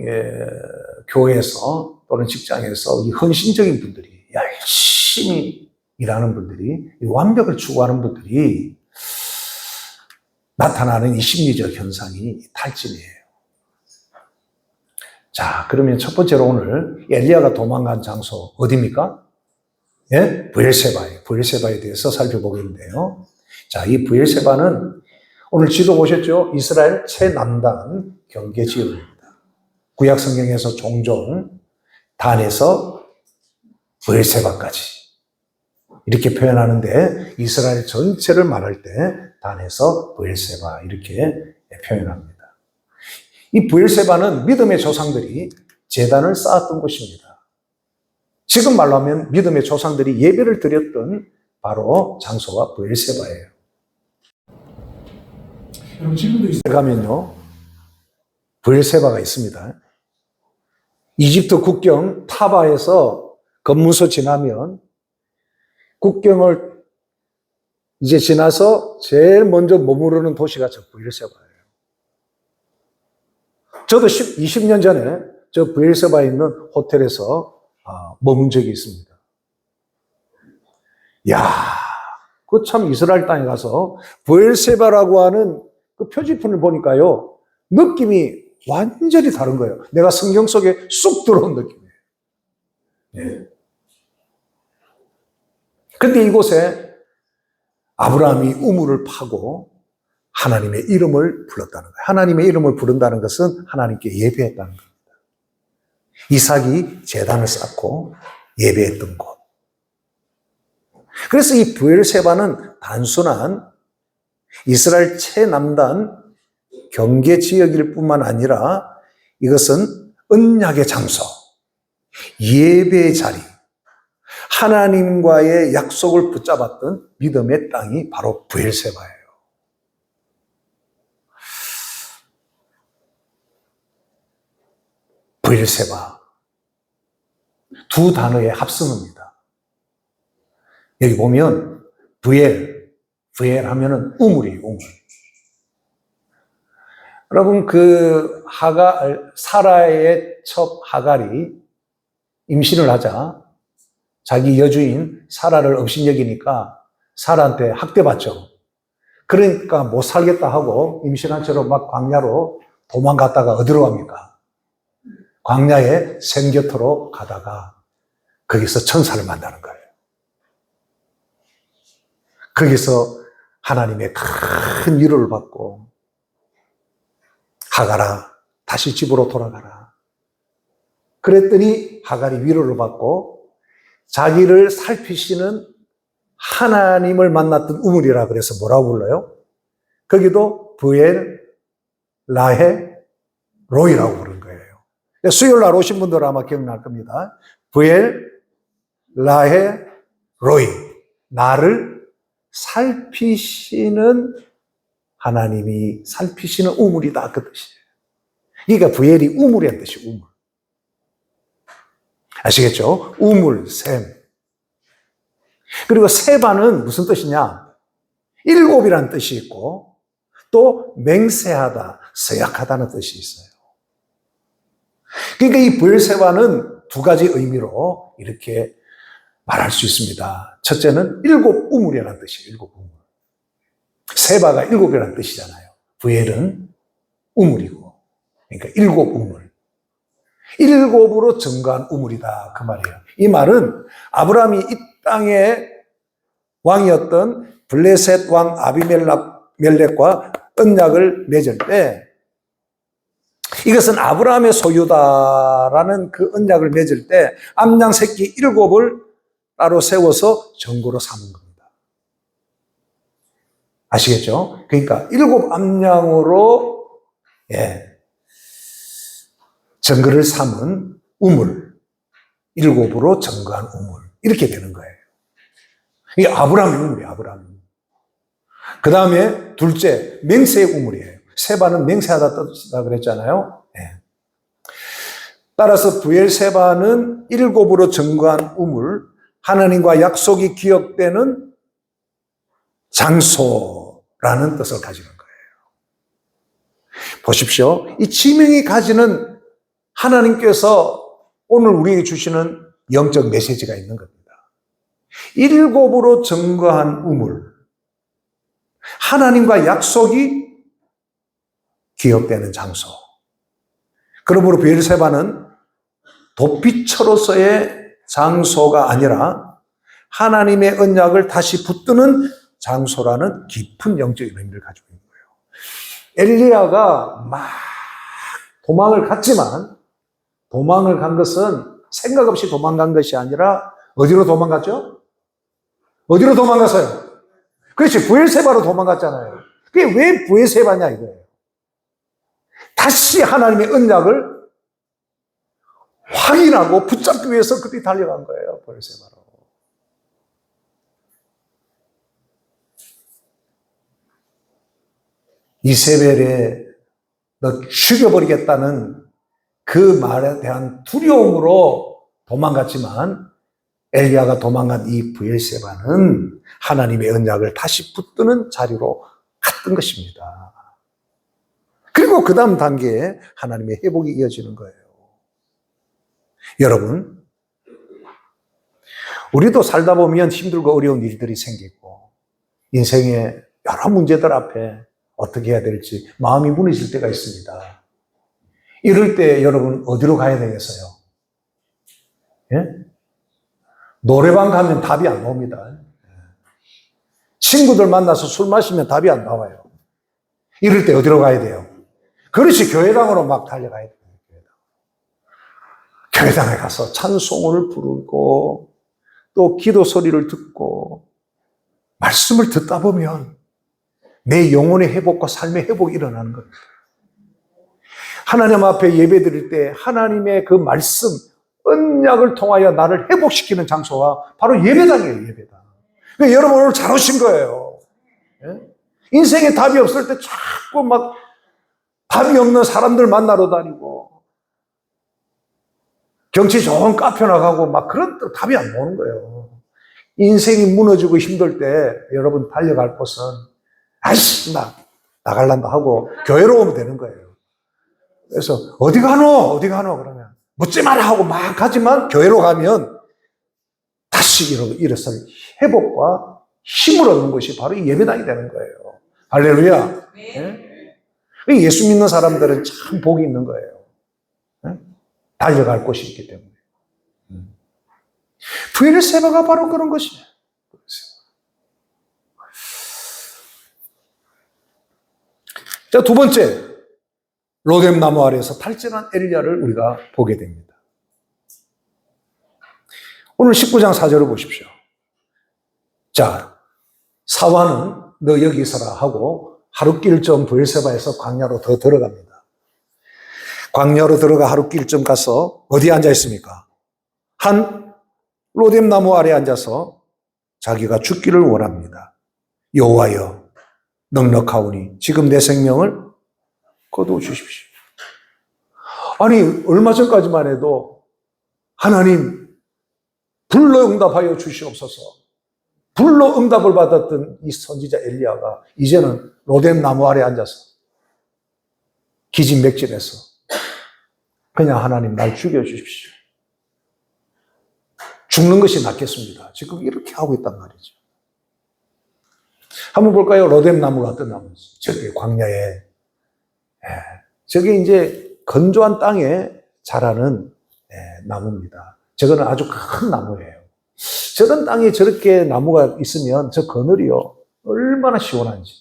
교회에서 또는 직장에서 이 헌신적인 분들이, 열심히 일하는 분들이, 이 완벽을 추구하는 분들이 나타나는 이 심리적 현상이 탈진이에요. 자, 그러면 첫 번째로 오늘 엘리야가 도망간 장소 어디입니까? 브엘세바예요. 브엘세바에 대해서 살펴보겠는데요. 자, 이 브엘세바는 오늘 지도 보셨죠? 이스라엘 최남단 경계 지역입니다. 구약 성경에서 종종 단에서 브엘세바까지 이렇게 표현하는데 이스라엘 전체를 말할 때 단에서 브엘세바 이렇게 표현합니다. 이 브엘세바는 믿음의 조상들이 제단을 쌓았던 곳입니다. 지금 말로 하면 믿음의 조상들이 예배를 드렸던 바로 장소가 브엘세바예요. 여러분 지금도 이스라엘 가면요 브엘세바가 있습니다. 이집트 국경 타바에서 검문소 지나면 국경을 이제 지나서 제일 먼저 머무르는 도시가 저 브엘세바예요. 저도 20년 전에 저 브엘세바에 있는 호텔에서 머문 적이 있습니다. 그 참 이스라엘 땅에 가서 브엘세바라고 하는 그 표지판을 보니까요, 느낌이 완전히 다른 거예요. 내가 성경 속에 쑥 들어온 느낌이에요. 근데 이곳에 아브라함이 우물을 파고 하나님의 이름을 불렀다는 거예요. 하나님의 이름을 부른다는 것은 하나님께 예배했다는 겁니다. 이삭이 제단을 쌓고 예배했던 곳. 그래서 이 브엘세바는 단순한 이스라엘 최남단 경계 지역일 뿐만 아니라 이것은 언약의 장소, 예배의 자리, 하나님과의 약속을 붙잡았던 믿음의 땅이 바로 브엘세바예요. 브엘세바. 두 단어의 합성어입니다. 여기 보면 브엘 하면은 우물이에요, 우물. 여러분 사라의 첩 하갈이 임신을 하자 자기 여주인 사라를 업신여기니까 사라한테 학대받죠. 그러니까 못 살겠다 하고 임신한 채로 막 광야로 도망갔다가 어디로 갑니까? 광야에 샘 곁으로 가다가 거기서 천사를 만나는 거예요. 거기서 하나님의 큰 위로를 받고 하갈아 다시 집으로 돌아가라. 그랬더니 하갈이 위로를 받고 자기를 살피시는 하나님을 만났던 우물이라 그래서 뭐라고 불러요? 거기도 브엘 라헤 로이라고 부른 거예요. 수요일 날 오신 분들은 아마 기억날 겁니다. 브엘 라헤 로이. 나를 살피시는 하나님이 살피시는 우물이다 그 뜻이에요. 그러니까 브엘이 우물이란 뜻이에요. 우물. 아시겠죠? 우물, 샘. 그리고 세바는 무슨 뜻이냐? 일곱이라는 뜻이 있고 또 맹세하다, 서약하다는 뜻이 있어요. 그러니까 이 브엘세바는 두 가지 의미로 이렇게 말할 수 있습니다. 첫째는 일곱 우물이라는 뜻이에요. 일곱 우물. 세바가 일곱이라는 뜻이잖아요. 브엘은 우물이고, 그러니까 일곱 우물. 일곱으로 증가한 우물이다 그 말이에요. 이 말은 아브라함이 이 땅의 왕이었던 블레셋 왕 아비멜렉과 언약을 맺을 때 이것은 아브라함의 소유다라는 그 언약을 맺을 때 암양 새끼 7을 따로 세워서 전거로 삼은 겁니다. 아시겠죠? 그러니까 7 암양으로 전거를 삼은 우물, 7으로 전거한 우물, 이렇게 되는 거예요. 이게 아브라함의 우물이에요, 아브라함. 그 다음에 둘째, 맹세의 우물이에요. 세바는 맹세하다 뜻이다 그랬잖아요. 따라서 브엘세바는 7으로 전거한 우물, 하나님과 약속이 기억되는 장소라는 뜻을 가지는 거예요. 보십시오. 이 지명이 가지는 하나님께서 오늘 우리에게 주시는 영적 메시지가 있는 겁니다. 7으로 전거한 우물, 하나님과 약속이 기억되는 장소. 그러므로 브엘세바는 도피처로서의 장소가 아니라 하나님의 언약을 다시 붙드는 장소라는 깊은 영적인 의미를 가지고 있는 거예요. 엘리야가 막 도망을 갔지만 도망을 간 것은 생각 없이 도망간 것이 아니라 어디로 도망갔죠? 어디로 도망갔어요? 그렇지, 브엘세바로 도망갔잖아요. 그게 왜 브엘세바냐 이거예요. 다시 하나님의 언약을 확인하고 붙잡기 위해서 그들이 달려간 거예요, 브엘세바로. 이세벨에 너 죽여버리겠다는 그 말에 대한 두려움으로 도망갔지만 엘리야가 도망간 이 브엘세바는 하나님의 언약을 다시 붙드는 자리로 갔던 것입니다. 그리고 그 다음 단계에 하나님의 회복이 이어지는 거예요. 여러분, 우리도 살다 보면 힘들고 어려운 일들이 생기고 인생의 여러 문제들 앞에 어떻게 해야 될지 마음이 무너질 때가 있습니다. 이럴 때 여러분 어디로 가야 되겠어요? 예? 노래방 가면 답이 안 나옵니다. 친구들 만나서 술 마시면 답이 안 나와요. 이럴 때 어디로 가야 돼요? 그렇지, 교회당으로 막 달려가야 돼요. 교회당에 가서 찬송을 부르고 또 기도 소리를 듣고 말씀을 듣다 보면 내 영혼의 회복과 삶의 회복이 일어나는 겁니다. 하나님 앞에 예배 드릴 때 하나님의 그 말씀, 언약을 통하여 나를 회복시키는 장소가 바로 예배당이에요, 예배당. 그러니까 여러분 오늘 잘 오신 거예요. 인생에 답이 없을 때 자꾸 막 답이 없는 사람들 만나러 다니고 경치 좋은 카페 나가고 막 그런 데 답이 안 나오는 거예요. 인생이 무너지고 힘들 때 여러분 달려갈 곳은 아이씨 나갈란다 하고 교회로 오면 되는 거예요. 그래서 어디 가노 그러면 묻지 마라 하고 막 가지만 교회로 가면 다시 일어설 회복과 힘을 얻는 것이 바로 이 예배당이 되는 거예요. 할렐루야. 네? 예수 믿는 사람들은 참 복이 있는 거예요. 네? 달려갈 곳이 있기 때문에. 브엘세바가 바로 그런 것이에요. 자, 두 번째, 로뎀 나무 아래에서 탈진한 엘리야를 우리가 보게 됩니다. 오늘 19장 4절을 보십시오. 자, 사화는 너 여기 있어라 하고 하룻길쯤 브엘세바에서 광야로 더 들어갑니다. 광야로 들어가 하룻길쯤 가서 어디에 앉아 있습니까? 한 로뎀 나무 아래에 앉아서 자기가 죽기를 원합니다. 여호와여 넉넉하오니 지금 내 생명을 거두어 주십시오. 아니 얼마 전까지만 해도 하나님 불러 응답하여 주시옵소서. 불러 응답을 받았던 이 선지자 엘리야가 이제는 로뎀 나무 아래 앉아서 기진맥진해서 그냥 하나님 날 죽여주십시오. 죽는 것이 낫겠습니다. 지금 이렇게 하고 있단 말이죠. 한번 볼까요? 로뎀 나무가 어떤 나무인지. 저기 광야에 저게 이제 건조한 땅에 자라는 나무입니다. 저거는 아주 큰 나무예요. 저런 땅에 저렇게 나무가 있으면 저 그늘이요 얼마나 시원한지.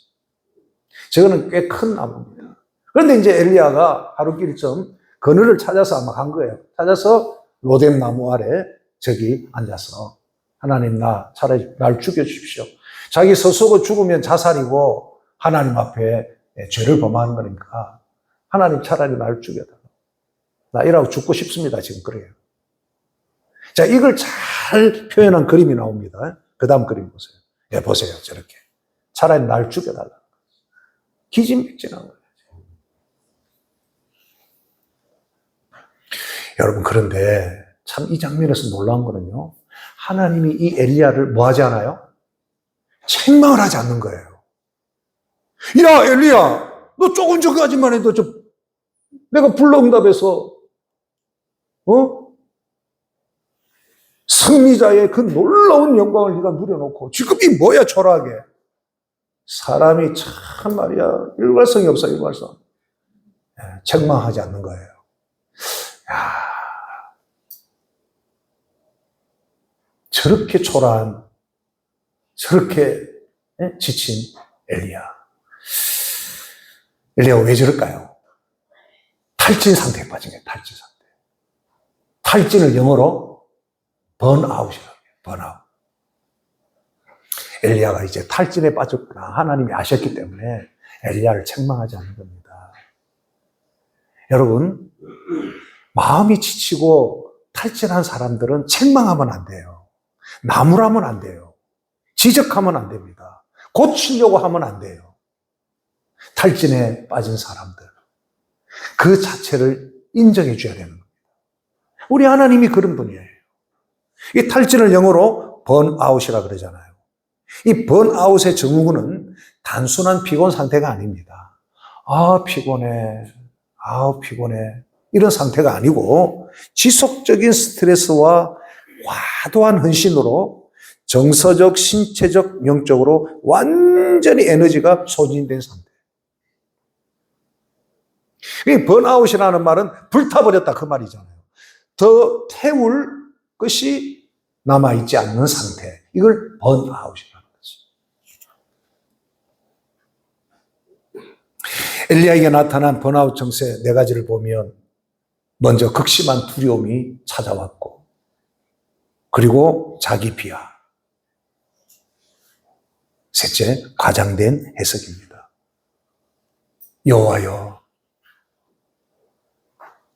저거는 꽤 큰 나무입니다. 그런데 이제 엘리야가 하루길쯤 그늘을 찾아서 아마 간 거예요. 찾아서 로뎀 나무 아래 저기 앉아서 하나님 나 차라리 날 죽여주십시오. 자기 스스로 죽으면 자살이고 하나님 앞에 죄를 범하는 거니까 하나님 차라리 날 죽여달라. 나 이러고 죽고 싶습니다. 지금 그래요. 자, 이걸 잘 표현한 그림이 나옵니다. 그 다음 그림 보세요. 예, 보세요. 저렇게. 차라리 날 죽여달라. 기진맥진한 거예요. 여러분, 그런데 참 이 장면에서 놀라운 거는요. 하나님이 이 엘리야를 뭐 하지 않아요? 책망을 하지 않는 거예요. 야, 엘리야, 너 조금 전까지만 해도 내가 불러응답해서, 승리자의 그 놀라운 영광을 네가 누려놓고, 지금 이 뭐야, 초라하게. 사람이 참 말이야, 일관성이 없어, 일관성. 책망하지 않는 거예요. 야, 저렇게 초라한, 저렇게 지친 엘리야. 엘리야가 왜 저럴까요? 탈진 상태에 빠진 거예요. 탈진 상태. 탈진을 영어로 번아웃이라고 해요. 번아웃. 엘리야가 이제 탈진에 빠졌구나. 하나님이 아셨기 때문에 엘리야를 책망하지 않는 겁니다. 여러분, 마음이 지치고 탈진한 사람들은 책망하면 안 돼요. 나무라면 안 돼요. 지적하면 안 됩니다. 고치려고 하면 안 돼요. 탈진에 빠진 사람들. 그 자체를 인정해 줘야 되는 겁니다. 우리 하나님이 그런 분이에요. 이 탈진을 영어로 번아웃이라 그러잖아요. 이 번아웃의 증후군은 단순한 피곤 상태가 아닙니다. 아, 피곤해. 아, 피곤해. 이런 상태가 아니고 지속적인 스트레스와 과도한 헌신으로 정서적, 신체적, 영적으로 완전히 에너지가 소진된 상태. 이 번아웃이라는 말은 불타버렸다 그 말이잖아요. 더 태울 것이 남아있지 않는 상태. 이걸 번아웃이라는 거지. 엘리야에게 나타난 번아웃 증세 네 가지를 보면 먼저 극심한 두려움이 찾아왔고, 그리고 자기 비하. 셋째, 과장된 해석입니다. 여호와여,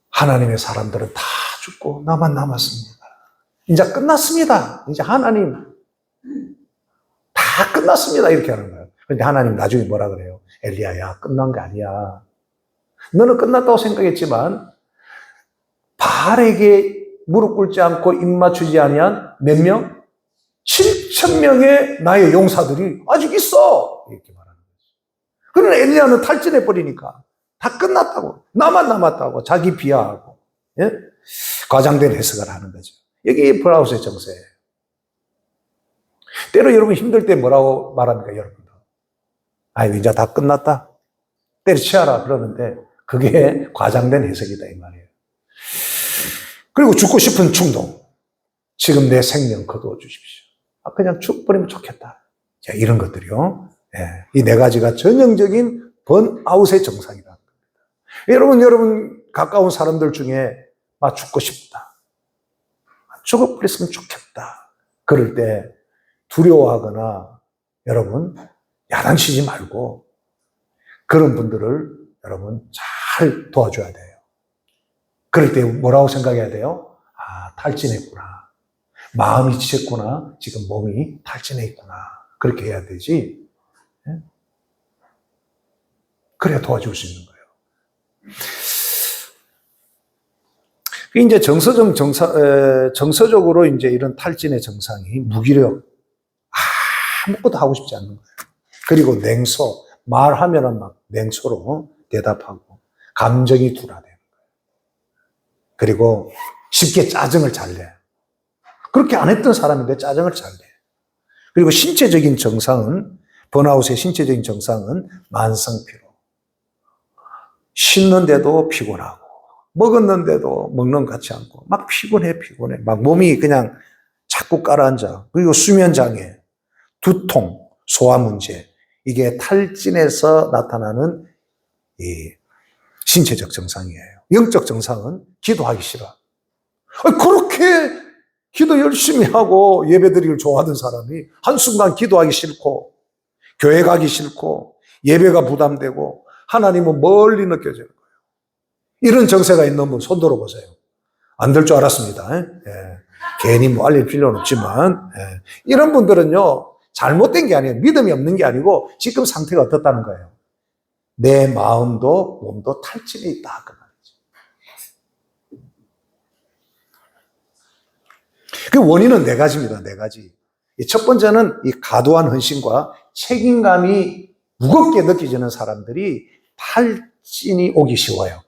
하나님의 사람들은 다 죽고 나만 남았습니다. 이제 끝났습니다. 이제 하나님 다 끝났습니다. 이렇게 하는 거예요. 그런데 하나님 나중에 뭐라 그래요? 엘리야야, 끝난 게 아니야. 너는 끝났다고 생각했지만 바알에게 무릎 꿇지 않고 입 맞추지 아니한 몇 명? 7,000명의 나의 용사들이 아직 있어. 이렇게 말하는 거죠. 그러나 엘리야는 탈진해버리니까 다 끝났다고. 나만 남았다고. 자기 비하하고. 예? 과장된 해석을 하는 거죠. 여기 번아웃의 정세예요. 때로 여러분 힘들 때 뭐라고 말합니까, 여러분들? 아이고, 이제 다 끝났다. 때려치워라. 그러는데 그게 과장된 해석이다, 이 말이에요. 그리고 죽고 싶은 충동. 지금 내 생명 거두어 주십시오. 그냥 죽버리면 좋겠다. 자, 이런 것들이요. 예, 이 네 가지가 전형적인 번아웃의 정상이라는 겁니다. 여러분 가까운 사람들 중에 막 죽고 싶다. 죽어버렸으면 좋겠다. 그럴 때 두려워하거나 여러분 야단치지 말고 그런 분들을 여러분 잘 도와줘야 돼요. 그럴 때 뭐라고 생각해야 돼요? 아, 탈진했구나. 마음이 지쳤구나. 지금 몸이 탈진해 있구나. 그렇게 해야 되지. 그래야 도와줄 수 있는 거예요. 이제 정서적으로 이제 이런 탈진의 정상이 무기력, 아무것도 하고 싶지 않는 거예요. 그리고 냉소, 말하면은 막 냉소로 대답하고 감정이 둔화되는 거예요. 그리고 쉽게 짜증을 잘 내. 그렇게 안 했던 사람인데 짜증을 잘 내. 그리고 신체적인 정상은, 번아웃의 신체적인 정상은 만성피로. 씻는데도 피곤하고, 먹었는데도 먹는 것 같지 않고, 막 피곤해. 막 몸이 그냥 자꾸 깔아앉아. 그리고 수면장애, 두통, 소화 문제. 이게 탈진에서 나타나는 이 신체적 정상이에요. 영적 정상은 기도하기 싫어. 그렇게 기도 열심히 하고 예배드리기를 좋아하던 사람이 한순간 기도하기 싫고 교회 가기 싫고 예배가 부담되고 하나님은 멀리 느껴지는 거예요. 이런 정세가 있는 분 손 들어보세요. 안 될 줄 알았습니다. 예. 괜히 뭐 알릴 필요는 없지만 이런 분들은요 잘못된 게 아니에요. 믿음이 없는 게 아니고 지금 상태가 어떻다는 거예요. 내 마음도 몸도 탈진이 있다 그 말이죠. 그 원인은 네 가지입니다. 네 가지. 첫 번째는 이 과도한 헌신과 책임감이 무겁게 느껴지는 사람들이 탈진이 오기 쉬워요.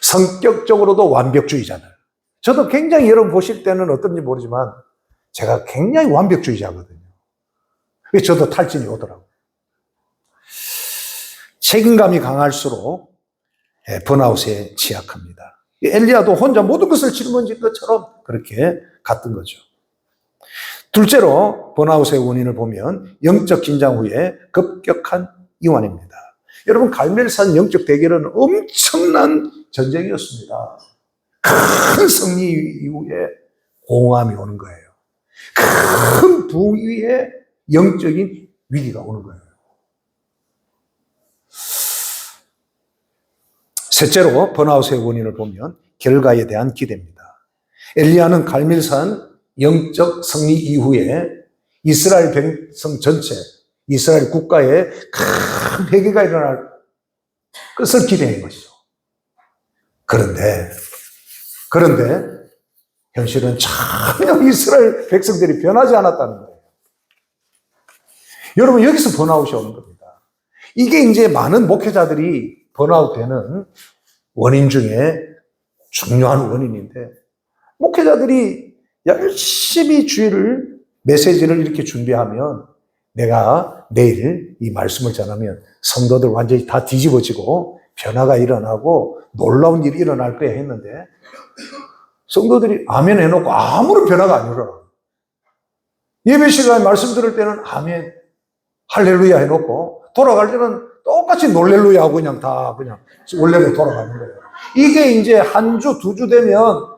성격적으로도 완벽주의자들. 저도 굉장히 여러분 보실 때는 어떤지 모르지만 제가 굉장히 완벽주의자거든요. 그래서 저도 탈진이 오더라고요. 책임감이 강할수록 번아웃에 취약합니다. 엘리야도 혼자 모든 것을 짊어진 것처럼 그렇게 갔던 거죠. 둘째로 번아웃의 원인을 보면 영적 긴장 후에 급격한 이완입니다. 여러분 갈멜산 영적 대결은 엄청난 전쟁이었습니다. 큰 승리 이후에 공허함이 오는 거예요. 큰 부흥 이후에 영적인 위기가 오는 거예요. 셋째로 번아웃의 원인을 보면 결과에 대한 기대입니다. 엘리야는 갈멜산 영적 승리 이후에 이스라엘 백성 전체, 이스라엘 국가에 큰 회개가 일어날 것을 기대한 것이죠. 그런데 현실은 전혀 이스라엘 백성들이 변하지 않았다는 거예요. 여러분 여기서 번아웃이 오는 겁니다. 이게 이제 많은 목회자들이 번아웃 되는 원인 중에 중요한 원인인데 목회자들이 열심히 주일을 메시지를 이렇게 준비하면 내가 내일 이 말씀을 전하면 성도들 완전히 다 뒤집어지고 변화가 일어나고 놀라운 일이 일어날 거야 했는데 성도들이 아멘 해놓고 아무런 변화가 안 일어나. 예배 시간에 말씀 들을 때는 아멘 할렐루야 해놓고 돌아갈 때는 똑같이 놀렐루야 하고 그냥 원래로 돌아가는 거예요. 이게 이제 한 주, 두 주 되면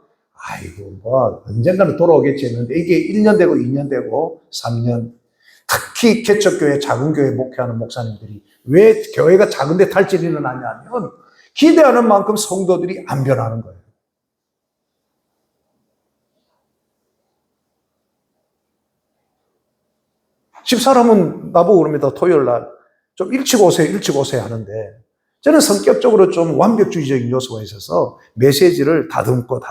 아이고 뭐 언젠가는 돌아오겠지 했는데 이게 1년 되고 2년 되고 3년 특히 개척교회 작은 교회 목회하는 목사님들이 왜 교회가 작은데 탈진이 일어나냐면 기대하는 만큼 성도들이 안 변하는 거예요. 집사람은 나보고 그럽니다. 토요일 날 좀 일찍 오세요 하는데 저는 성격적으로 좀 완벽주의적인 요소가 있어서 메시지를 다듬고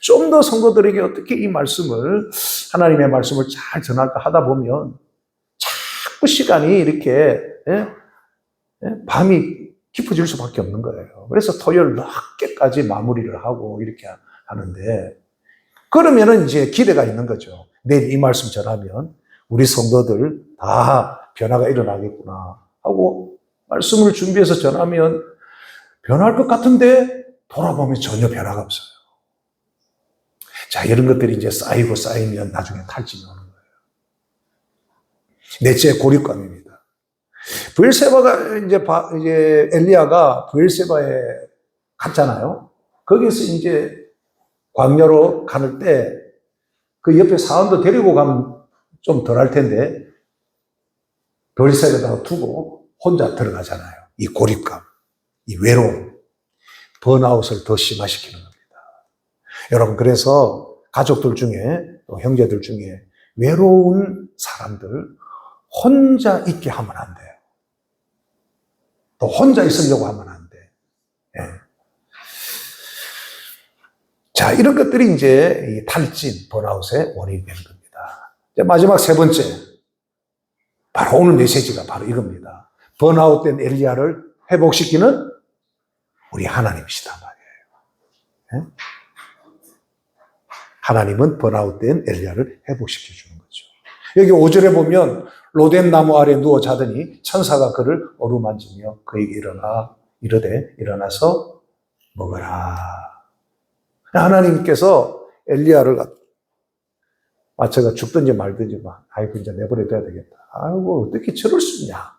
좀 더 성도들에게 어떻게 이 말씀을 하나님의 말씀을 잘 전할까 하다 보면 자꾸 시간이 이렇게 밤이 깊어질 수밖에 없는 거예요. 그래서 토요일 늦게까지 마무리를 하고 이렇게 하는데 그러면은 이제 기대가 있는 거죠. 내일 이 말씀 전하면 우리 성도들 다 변화가 일어나겠구나 하고 말씀을 준비해서 전하면 변할 것 같은데 돌아보면 전혀 변화가 없어요. 자, 이런 것들이 이제 쌓이면 나중에 탈진이 오는 거예요. 넷째, 고립감입니다. 브엘세바가 이제 엘리야가 브엘세바에 갔잖아요. 거기서 이제 광야로 가는 때 그 옆에 사원도 데리고 가면 좀 덜 할 텐데 브엘세바에다가 두고 혼자 들어가잖아요. 이 고립감, 이 외로움, 번아웃을 더 심화시키는 겁니다. 여러분 그래서 가족들 중에 또 형제들 중에 외로운 사람들 혼자 있게 하면 안 돼요. 또 혼자 있으려고 하면 안 돼. 예. 자, 이런 것들이 이제 이 탈진, 번아웃의 원인이 되는 겁니다. 이제 마지막 세 번째, 바로 오늘 메시지가 바로 이겁니다. 번아웃된 엘리야를 회복시키는 우리 하나님이시단 말이에요. 예? 하나님은 번아웃된 엘리야를 회복시켜 주는 거죠. 여기 5절에 보면 로뎀 나무 아래 누워 자더니 천사가 그를 어루만지며 그에게 이르되 일어나서 먹어라. 하나님께서 엘리야를 제가 죽든지 말든지 아이고 이제 내버려둬야 되겠다. 아이고 어떻게 저럴 수 있냐.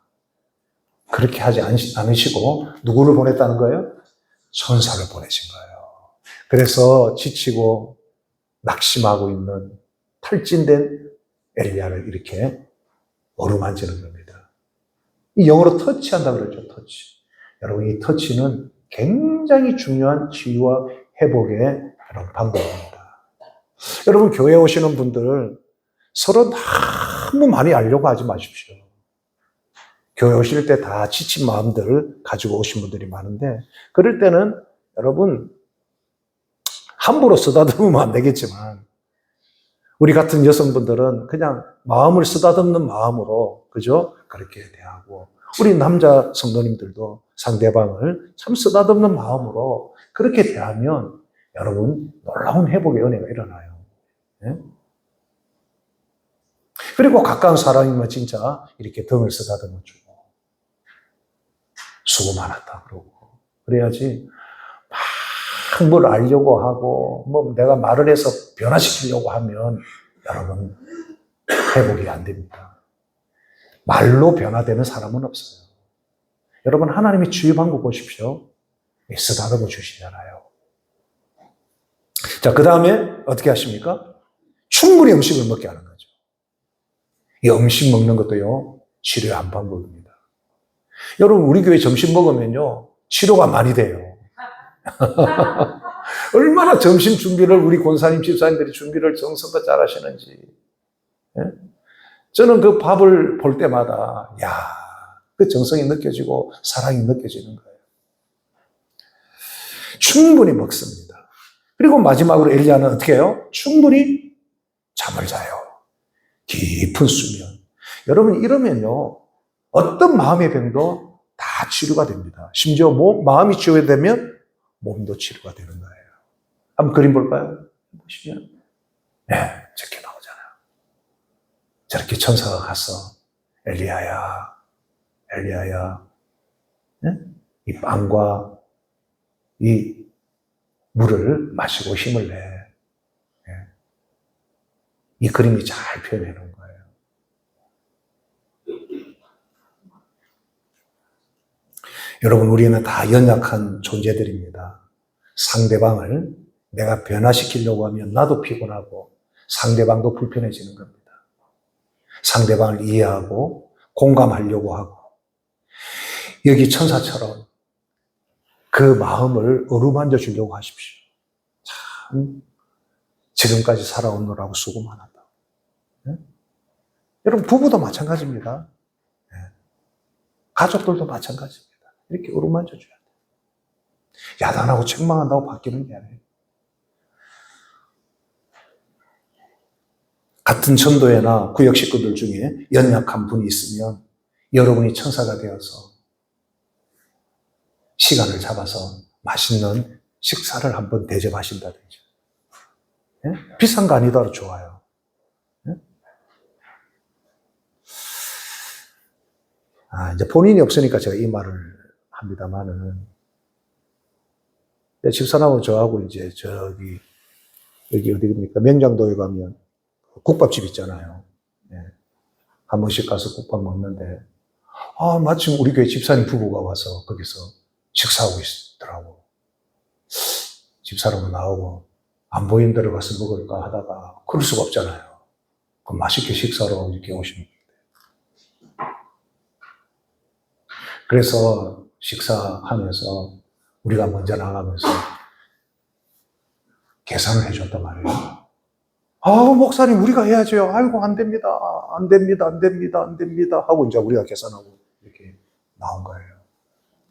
그렇게 하지 않으시고 누구를 보냈다는 거예요? 천사를 보내신 거예요. 그래서 지치고 낙심하고 있는 탈진된 엘리야를 이렇게 어루만지는 겁니다. 이 영어로 터치한다 그러죠. 터치. 여러분, 이 터치는 굉장히 중요한 치유와 회복의 방법입니다. 여러분, 교회 오시는 분들 서로 너무 많이 알려고 하지 마십시오. 교회 오실 때 다 지친 마음들을 가지고 오신 분들이 많은데, 그럴 때는 여러분 함부로 쓰다듬으면 안 되겠지만, 우리 같은 여성분들은 그냥 마음을 쓰다듬는 마음으로, 그죠? 그렇게 대하고, 우리 남자 성도님들도 상대방을 참 쓰다듬는 마음으로 그렇게 대하면 여러분 놀라운 회복의 은혜가 일어나요. 네? 그리고 가까운 사람이면 진짜 이렇게 등을 쓰다듬어주고 수고 많았다 그러고, 그래야지 막 뭘 알려고 하고 뭐 내가 말을 해서 변화시키려고 하면 여러분 회복이 안 됩니다. 말로 변화되는 사람은 없어요. 여러분, 하나님이 치유 방법 보십시오. 쓰다듬어 주시잖아요. 자, 그 다음에 어떻게 하십니까? 충분히 음식을 먹게 하는 거죠. 이 음식 먹는 것도요, 치료의 한 방법입니다. 여러분, 우리 교회 점심 먹으면요, 치료가 많이 돼요. 얼마나 점심 준비를 우리 권사님, 집사님들이 준비를 정성껏 잘 하시는지. 예? 저는 그 밥을 볼 때마다, 그 정성이 느껴지고 사랑이 느껴지는 거예요. 충분히 먹습니다. 그리고 마지막으로 엘리야는 어떻게 해요? 충분히 잠을 자요. 깊은 수면. 여러분, 이러면요, 어떤 마음의 병도 다 치료가 됩니다. 심지어 마음이 치유되면 몸도 치료가 되는 거예요. 한번 그림 볼까요? 보시면, 저렇게 나오잖아요. 저렇게 천사가 가서, 엘리야야, 이 빵과 이 물을 마시고 힘을 내. 이 그림이 잘 표현해 놓은 거예요. 여러분, 우리는 다 연약한 존재들입니다. 상대방을 내가 변화시키려고 하면 나도 피곤하고 상대방도 불편해지는 겁니다. 상대방을 이해하고 공감하려고 하고, 여기 천사처럼 그 마음을 어루만져 주려고 하십시오. 참 지금까지 살아오느라고 수고 많았다. 네? 여러분, 부부도 마찬가지입니다. 네. 가족들도 마찬가지입니다. 이렇게 어루만져 줘야 돼요. 야단하고 책망한다고 바뀌는 게 아니에요. 같은 전도회나 구역 식구들 중에 연약한 분이 있으면 여러분이 천사가 되어서 시간을 잡아서 맛있는 식사를 한번 대접하신다든지. 네? 비싼 거 아니더라도 좋아요. 네? 이제 본인이 없으니까 제가 이 말을 합니다만은, 집사람하고 저하고 이제 여기 어디입니까? 명장도에 가면 국밥집 있잖아요. 네. 한 번씩 가서 국밥 먹는데, 마침 우리 교회 집사님 부부가 와서 거기서 식사하고 있더라고. 집사람은 나오고, 안 보이는 데로 가서 먹을까 하다가, 그럴 수가 없잖아요. 그럼 맛있게 식사로 이렇게 오시는 건데. 그래서 식사하면서 우리가 먼저 나가면서 계산을 해줬단 말이에요. 목사님, 우리가 해야죠. 아이고, 안 됩니다. 하고 이제 우리가 계산하고 이렇게 나온 거예요.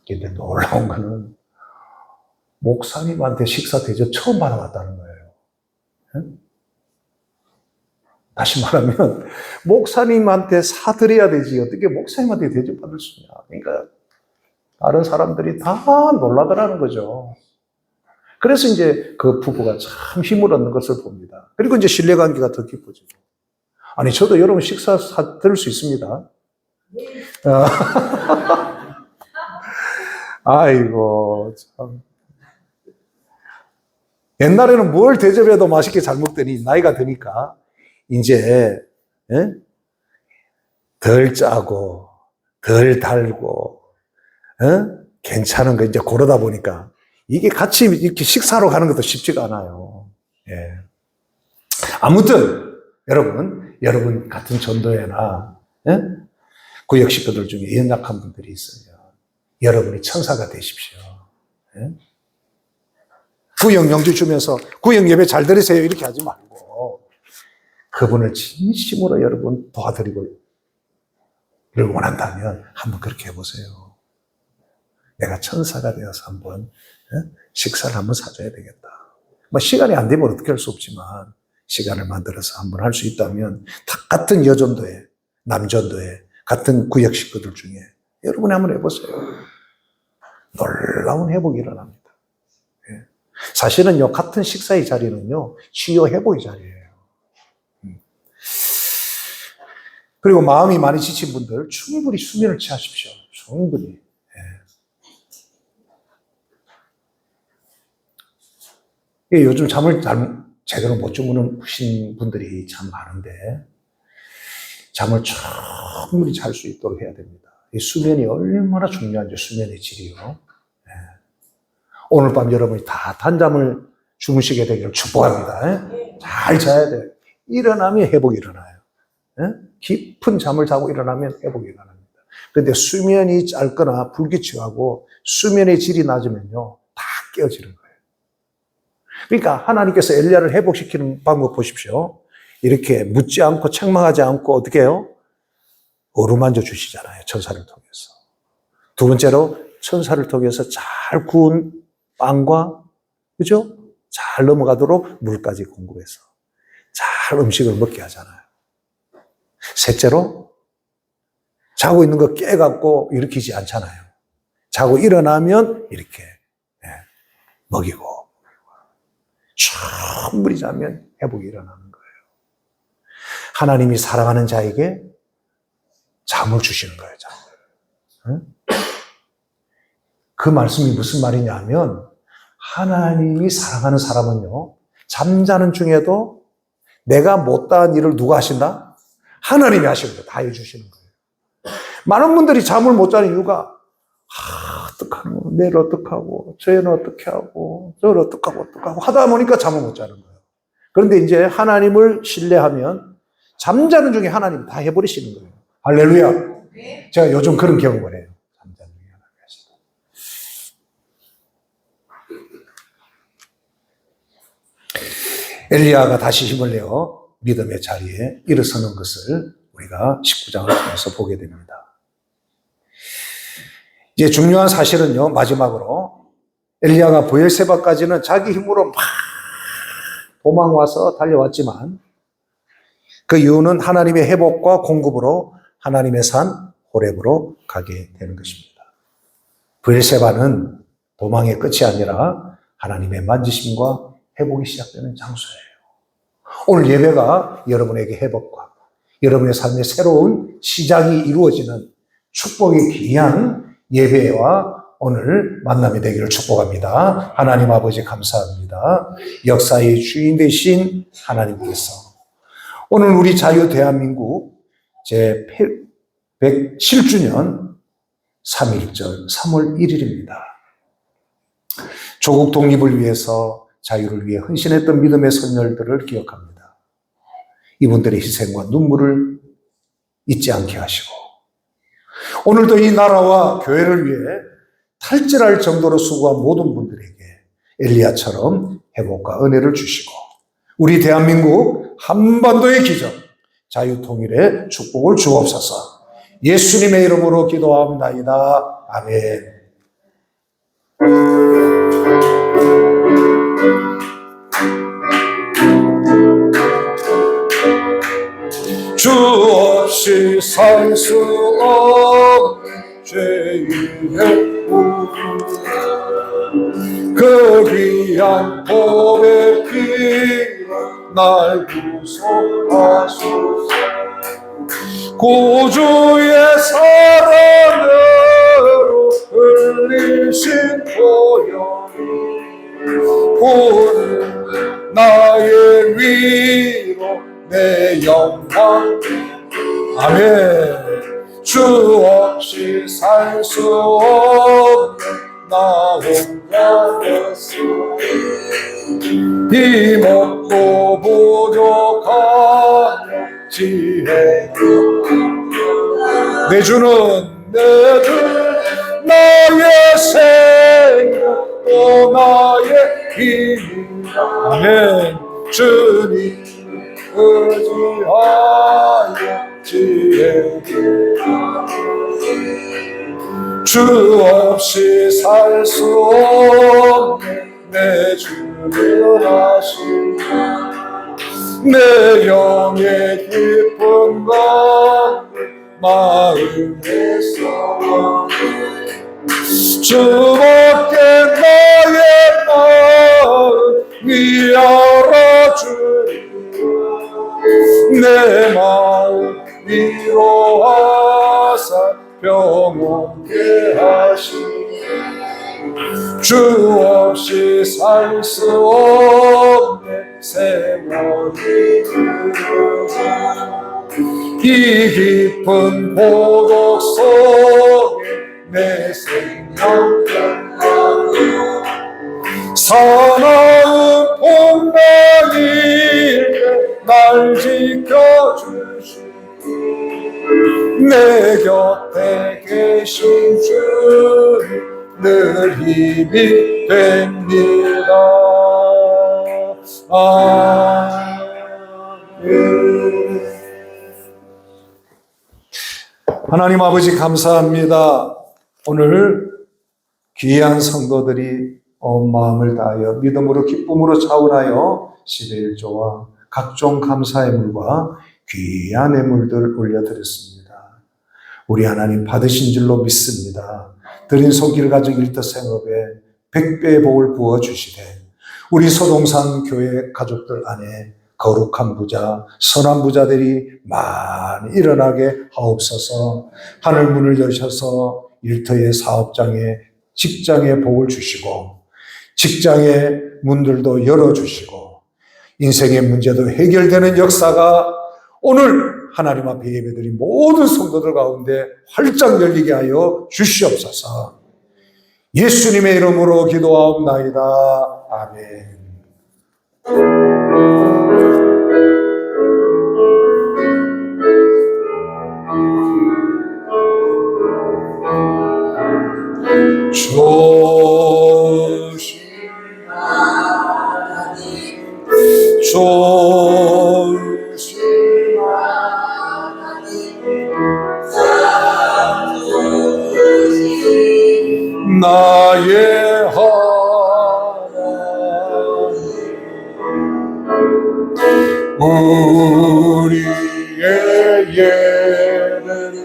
근데 놀라운 거는 목사님한테 식사 대접 처음 받아봤다는 거예요. 네? 다시 말하면 목사님한테 사드려야 되지 어떻게 목사님한테 대접받을 수 있냐. 그러니까 다른 사람들이 다 놀라더라는 거죠. 그래서 이제 그 부부가 참 힘을 얻는 것을 봅니다. 그리고 이제 신뢰관계가 더 깊어지고. 아니, 저도 여러분 식사 사드릴 수 있습니다. 아이고, 참. 옛날에는 뭘 대접해도 맛있게 잘 먹더니 나이가 드니까 이제 덜 짜고 덜 달고 괜찮은 거 이제 고르다 보니까 이게 같이 이렇게 식사로 가는 것도 쉽지가 않아요. 예. 아무튼 여러분 같은 전도회나 구역 식구들 중에 연약한 분들이 있으면 여러분이 천사가 되십시오. 예? 구역 영주 주면서 구역 예배 잘 들으세요 이렇게 하지 말고 그분을 진심으로 여러분 도와드리고를 원한다면 한번 그렇게 해보세요. 내가 천사가 되어서 한번 식사를 한번 사줘야 되겠다. 뭐 시간이 안 되면 어떻게 할 수 없지만 시간을 만들어서 한번 할 수 있다면 같은 여전도회, 남전도회, 같은 구역 식구들 중에 여러분이 한번 해보세요. 놀라운 회복이 일어납니다. 예. 사실은요, 같은 식사의 자리는요, 치유 회복의 자리예요. 그리고 마음이 많이 지친 분들 충분히 수면을 취하십시오. 충분히. 예. 요즘 잠을 제대로 못 주무신 분들이 참 많은데 잠을 충분히 잘 수 있도록 해야 됩니다. 이 수면이 얼마나 중요한지 수면의 질이요. 예. 오늘 밤 여러분이 다 단잠을 주무시게 되기를 축복합니다. 예. 잘 자야 돼요. 일어나면 회복이 일어나요. 예? 깊은 잠을 자고 일어나면 회복이 일어납니다. 그런데 수면이 짧거나 불규칙하고 수면의 질이 낮으면요 다 깨어지는 거예요. 그러니까 하나님께서 엘리야를 회복시키는 방법 보십시오. 이렇게 묻지 않고 책망하지 않고 어떻게 해요? 어루만져 주시잖아요. 천사를 통해서. 두 번째로 천사를 통해서 잘 구운 빵과 그죠? 잘 넘어가도록 물까지 공급해서 잘 음식을 먹게 하잖아요. 셋째로 자고 있는 거 깨갖고 일으키지 않잖아요. 자고 일어나면 이렇게 먹이고 충분히 자면 회복이 일어나는 거예요. 하나님이 사랑하는 자에게 잠을 주시는 거예요. 잠을. 그 말씀이 무슨 말이냐면 하나님이 사랑하는 사람은요 잠자는 중에도 내가 못다한 일을 누가 하신다? 하나님이 하시는 거예요. 다 해주시는 거예요. 많은 분들이 잠을 못 자는 이유가 어떡하노? 내일 어떡하고 저애는 어떻게 하고 저를 어떡하고 하다 보니까 잠을 못 자는 거예요. 그런데 이제 하나님을 신뢰하면 잠자는 중에 하나님이 다 해버리시는 거예요. 할렐루야. 제가 요즘 그런 경험을 해요. 잠자는 중에 하나님이 하시다. 엘리야가 다시 힘을 내어 믿음의 자리에 일어서는 것을 우리가 19장을 통해서 보게 됩니다. 이제 중요한 사실은요, 마지막으로 엘리야가 브엘세바까지는 자기 힘으로 막 도망와서 달려왔지만 그 이유는 하나님의 회복과 공급으로 하나님의 산 호렙으로 가게 되는 것입니다. 브엘세바는 도망의 끝이 아니라 하나님의 만지심과 회복이 시작되는 장소예요. 오늘 예배가 여러분에게 회복과 여러분의 삶의 새로운 시작이 이루어지는 축복의 귀한 예배와 오늘 만남이 되기를 축복합니다. 하나님 아버지 감사합니다. 역사의 주인 되신 하나님께서 오늘 우리 자유 대한민국 제 107주년 3.1절 3월 1일입니다. 조국 독립을 위해서 자유를 위해 헌신했던 믿음의 선열들을 기억합니다. 이분들의 희생과 눈물을 잊지 않게 하시고 오늘도 이 나라와 교회를 위해 탈진할 정도로 수고한 모든 분들에게 엘리야처럼 회복과 은혜를 주시고 우리 대한민국 한반도의 기적 자유통일의 축복을 주옵소서. 예수님의 이름으로 기도합니다. 아멘. 주 없이 살 수 없는 죄의 그 귀한 보배 피로 날 구속하소서. 구주의 사랑으로 흘리신 보혈이 오늘 나의 위로 내 영광 아멘. 주 없이 살 살 수 없네 나 혼자였어 힘없고 부족하며 지혜 내 주는 나의 생각 또 나의 힘 아멘 주님 의지하여 지혜 주 없이 살 수 없네 내 주를 아시네 내 영의 깊은 것 마음에서 주밖에 나의 마음이 알아주리 내 마음 위로하사 평온케 하시니 주 없이 살 수 없네 세월이 이 깊은 고독 속에 내 생명 사나운 봄날일 때 날 지켜주시니 내 곁에 계신 주님 늘 힘이 됩니다. 아멘. 하나님 아버지 감사합니다. 오늘 귀한 성도들이 온 마음을 다하여 믿음으로 기쁨으로 차원하여 11조와 각종 감사의 물과 귀한 예물들 올려드렸습니다. 우리 하나님 받으신 줄로 믿습니다. 드린 손길 가족 일터 생업에 100배의 복을 부어주시되 우리 소동산 교회 가족들 안에 거룩한 부자, 선한 부자들이 많이 일어나게 하옵소서. 하늘 문을 여셔서 일터의 사업장에 직장에 복을 주시고 직장의 문들도 열어주시고 인생의 문제도 해결되는 역사가 오늘 하나님 앞에 예배드린 모든 성도들 가운데 활짝 열리게 하여 주시옵소서. 예수님의 이름으로 기도하옵나이다. 아멘. 나의 하나님 우리의 예배를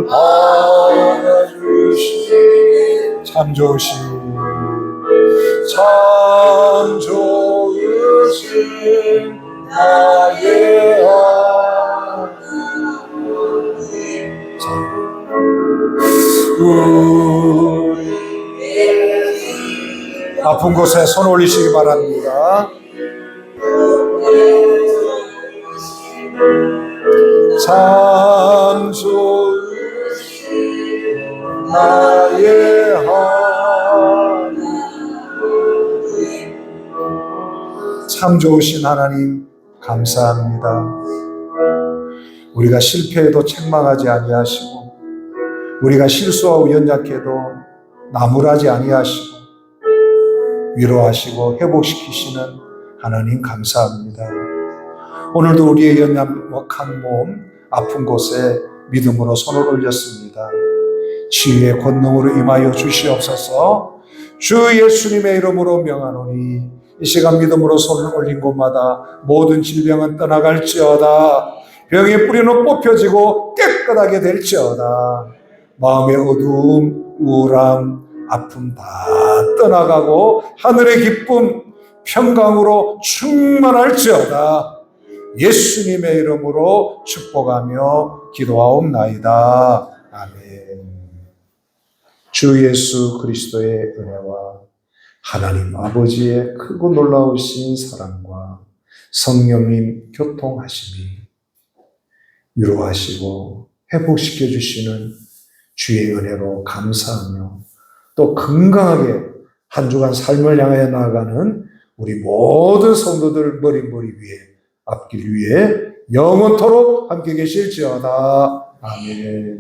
받아주시니 참 좋으신 나의 아픈 곳에 손 올리시기 바랍니다. 참 좋으신 나의 하나님 참 좋으신 하나님 감사합니다. 우리가 실패해도 책망하지 아니하시고 우리가 실수하고 연약해도 나무라지 아니하시고 위로하시고 회복시키시는 하나님 감사합니다. 오늘도 우리의 연약한 몸 아픈 곳에 믿음으로 손을 올렸습니다. 치유의 권능으로 임하여 주시옵소서. 주 예수님의 이름으로 명하노니 이 시간 믿음으로 손을 올린 곳마다 모든 질병은 떠나갈지어다. 병의 뿌리는 뽑혀지고 깨끗하게 될지어다. 마음의 어두움, 우울함, 아픔 다 떠나가고 하늘의 기쁨, 평강으로 충만할지어다. 예수님의 이름으로 축복하며 기도하옵나이다. 아멘. 주 예수 그리스도의 은혜와 하나님 아버지의 크고 놀라우신 사랑과 성령님 교통하심이 위로하시고 회복시켜 주시는 주의 은혜로 감사하며 또 건강하게 한 주간 삶을 향하여 나아가는 우리 모든 성도들 머리 위에 앞길 위에 영원토록 함께 계실지어다. 아멘.